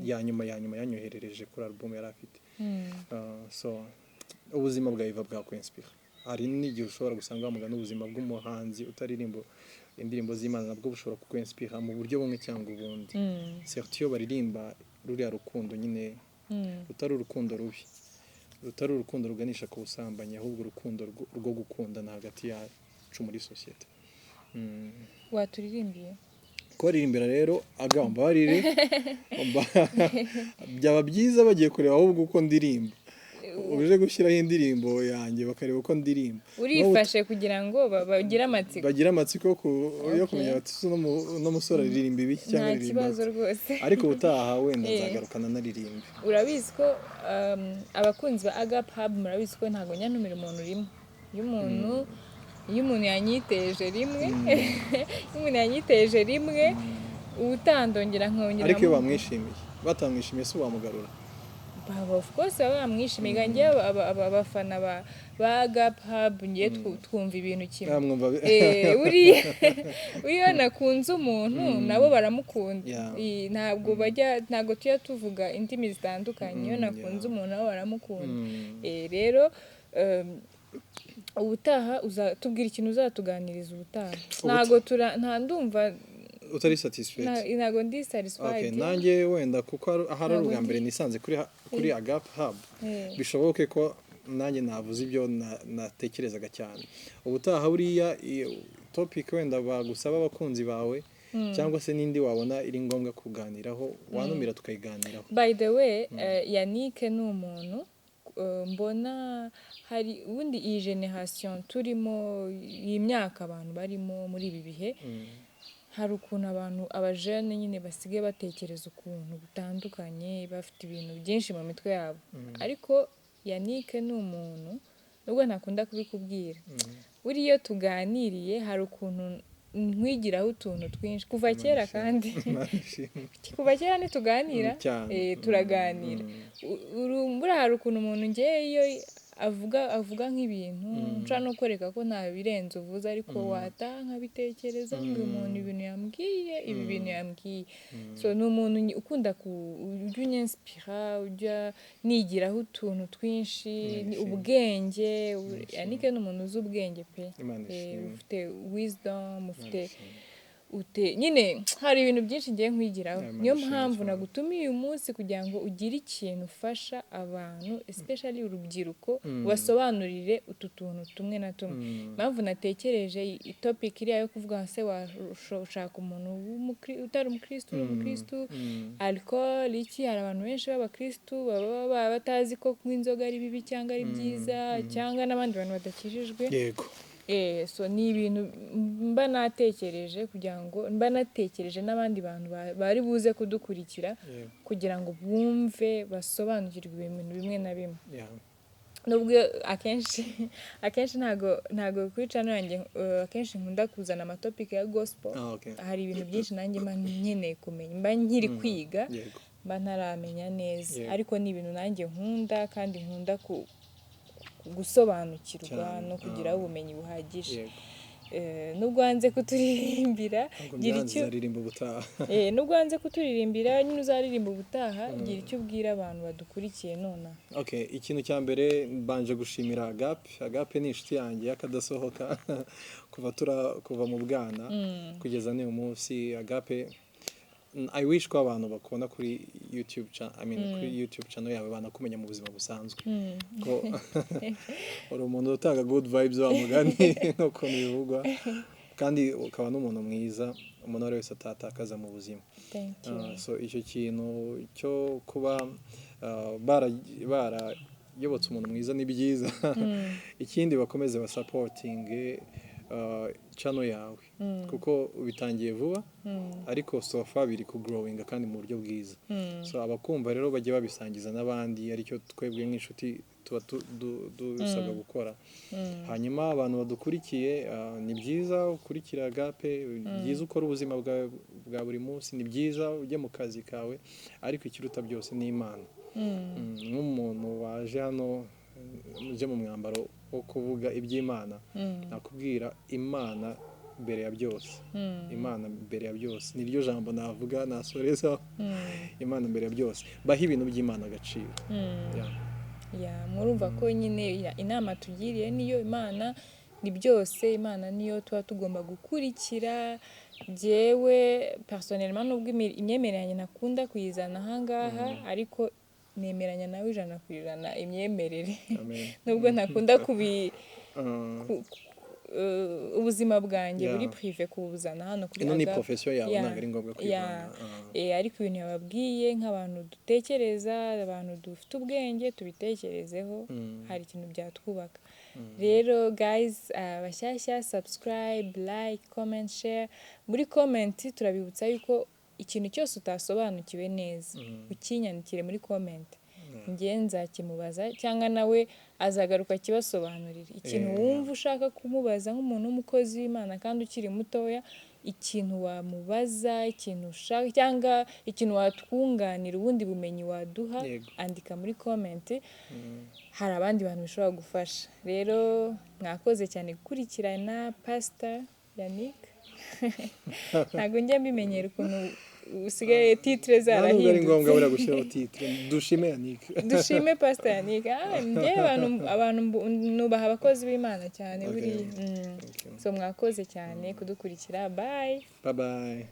ya nyuma yanyoherereje kuri album yari afite so ubuzima bwawe bwakwinspira hari n'igihe ushobora gusanga wamugana ubuzima bw'umuhanzi utaririmbo indirimbo z'Imana nabwo bushobora kukwinspira mu buryo bumwe cyangwa ubundi certes iyo baririmba ruriya rukundo nyine rutari urukundo rubi rutari urukundo ruganisha ku busambanyi ahubwo urukundo rwo gukundana hagati yacu muri sosiyete waturirimbiye kuririmbira rero agamba barire byaba byiza bagiye kureba ahubwo uko ndirimba uje gushyiraho indirimbo yanjye bakareba uko ndirimba urifashe kugira ngo bagire amatsiko yo kumenya bati n'umusore aririmba ibiki cyangwa aririmba nta kibazo rwose ariko ubutaha wenda nzagarukana naririmbe urabizi ko abakunzi ba Agape Hub murabizi ko ntabwo nyantumira umuntu rimwe iyo umuntu yanyiteje rimwe ubutandongera nkongera ariko iyo bamwishimiye batamwishimiye se wamugarura of course baba bamwishimiye ngiye abafana ba Agape Hub ngiye twumva ibintu kimwe uriya nakunze umuntu nabo baramukunda ntabwo tujya tuvuga indimi zitandukanye iyo nakunze umuntu nabo baramukunda rero ubutaha tubwira ikintu uzatuganiriza ubutaha nta ndumva utari satisfied ntago ndi satisfied nanjye wenda kuko hari ubwa mbere nisanze kuri Agape Hub bishoboke ko nanjye navuze ibyo natekerezaga cyane ubutaha buriya topic wenda bagusaba abakunzi bawe cyangwa se n'indi wabona iri ngombwa kuganiraho wanumira tukayiganiraho. By the way Yannick ni umuntu mbona hari ubundi iyi generation turimo iyi myaka abantu barimo muri ibi bihe hari ukuntu abajene nyine basigaye batekereza ukuntu bitandukanye bafite ibintu byinshi mu mitwe yabo ariko Yannick ni umuntu nubwo ntakunda kubikubwira buri iyo tuganiriye hari ukuntu nkwigiraho utuntu twinshi kuva kera kandi kuva kera ntituganira turaganira urumva hari ukuntu umuntu ngiye iyo avuga nk'ibintu nshobora no kwereka ko nta birenze uvuze ariko wataha nkabitekereza ngo umuntu ibintu yambwiye ibi bintu yambwiye so ni umuntu ukunda ujya unyenspira ujya nigiraho utuntu twinshi ubwenge Yannick ni umuntu uzi ubwenge pe ufite wisdom ufite nyine hari ibintu byinshi ngiye nkwigiraho niyo mpamvu nagutumiye uyu munsi kugira ngo ugire ikintu ufasha abantu especially urubyiruko basobanurire utu tuntu tumwe na tumwe mpamvu natekereje topic iriya yo kuvuga se washaka umuntu utari umukristo umukristo alcohol iki hari abantu benshi b'abakristo baba batazi ko kunywa inzoga ari bibi cyangwa ari byiza cyangwa n'abandi bantu badakijijwe yego so ni ibintu mba natekereje kugira ngo mba natekereje n'abandi bantu bari buze kudukurikira kugira ngo bumve basobanukirwe ibintu bimwe na bimwe nubwo akenshi ntago kuri channel yanjye akenshi nkunda kuzana amatopic ya gospel hari ibintu byinshi nanjye mba nkeneye kumenya mba nkiri kwiga mba ntaramenya neza ariko ni ibintu nanjye nkunda kandi nkunda gusobanukirwa no kugira ubumenyi buhagije nubwo hanze kuturirimbira gira icyo nubwo hanze kuturirimbira nyine uzaririmba ubutaha gira icyo ubwira abantu badukurikiye nona. Ikintu cya mbere mbanje gushimira Agape ni inshuti yanjye yakadasohoka kuva mu bwana kugeza n'uyu munsi. Agape I wish ko abantu bakubona kuri YouTube kuri YouTube channel yawe banakumenya mu buzima busanzwe ko uri umuntu utanga good vibes wa mugani nk'uko bivugwa kandi ukaba n'umuntu mwiza umuntu wari wese atatakaza mu buzima. So icyo kintu cyo kuba barayobotse umuntu mwiza ni byiza. Ikindi bakomeze ba supporting channel yawe kuko bitangiye vuba ariko so far biri ku growing kandi mu buryo bwiza so abakumva rero bagiye babisangiza n'abandi aricyo twebwe nk'inshuti tuba dusabwa gukora hanyuma abantu badukurikiye ni byiza ukurikira Agape byiza ukora ubuzima bwa buri munsi ni byiza ujye mu kazi kawe ariko ikiruta byose ni Imana nk'umuntu waje hano uje mu mwambaro wo kuvuga iby'Imana nakubwira Imana mbere ya byose Imana mbere ya byose niryo jambo navuga nasoreza Imana mbere ya byose baha ibintu by'Imana agaciro murumva ko nyine inama tugiriye niyo Imana ni byose Imana niyo tuba tugomba gukurikira jewe personnellement nubwo imyemerere nakunda kuyizana ahangaha ariko nemeranya nawe 100% imyemerere nubwo ntakunda ubuzima bwanjye buri privé kubuzana hano kuri Agape. Ino ni profession yawe ntabwo ari ngombwa kwibana. Ariko ibintu yababwiye nk'abantu dutekereza, abantu dufite ubwenge tubitekerezeho hari ikintu byatwubaka. Rero guys, bashyashya subscribe, like, comment, share. Muri comment turabibutsa yuko ikintu cyose utasobanukiwe neza ukinyandikire muri comment. Ngiye nzakimubaza cyangwa nawe azagaruka kibasobanurira ikintu wumva ushaka kumubaza nk'umuntu w'umukozi w'Imana kandi ukiri mutoya ikintu wamubaza ikintu ushaka cyangwa ikintu watwunganira ubundi bumenyi waduha andika muri comment hari abandi bantu bishobora gufasha rero mwakoze cyane gukurikirana Pastor Yannick ntago njya mbimenyera ukuntu usigaye titre zarahindutse ntabwo ari ngombwa bura gushyiraho titre dushime Yannick dushime Pastor Yannick njye abantu nubaha abakozi b'Imana cyane buri so mwakoze cyane kudukurikira bye bye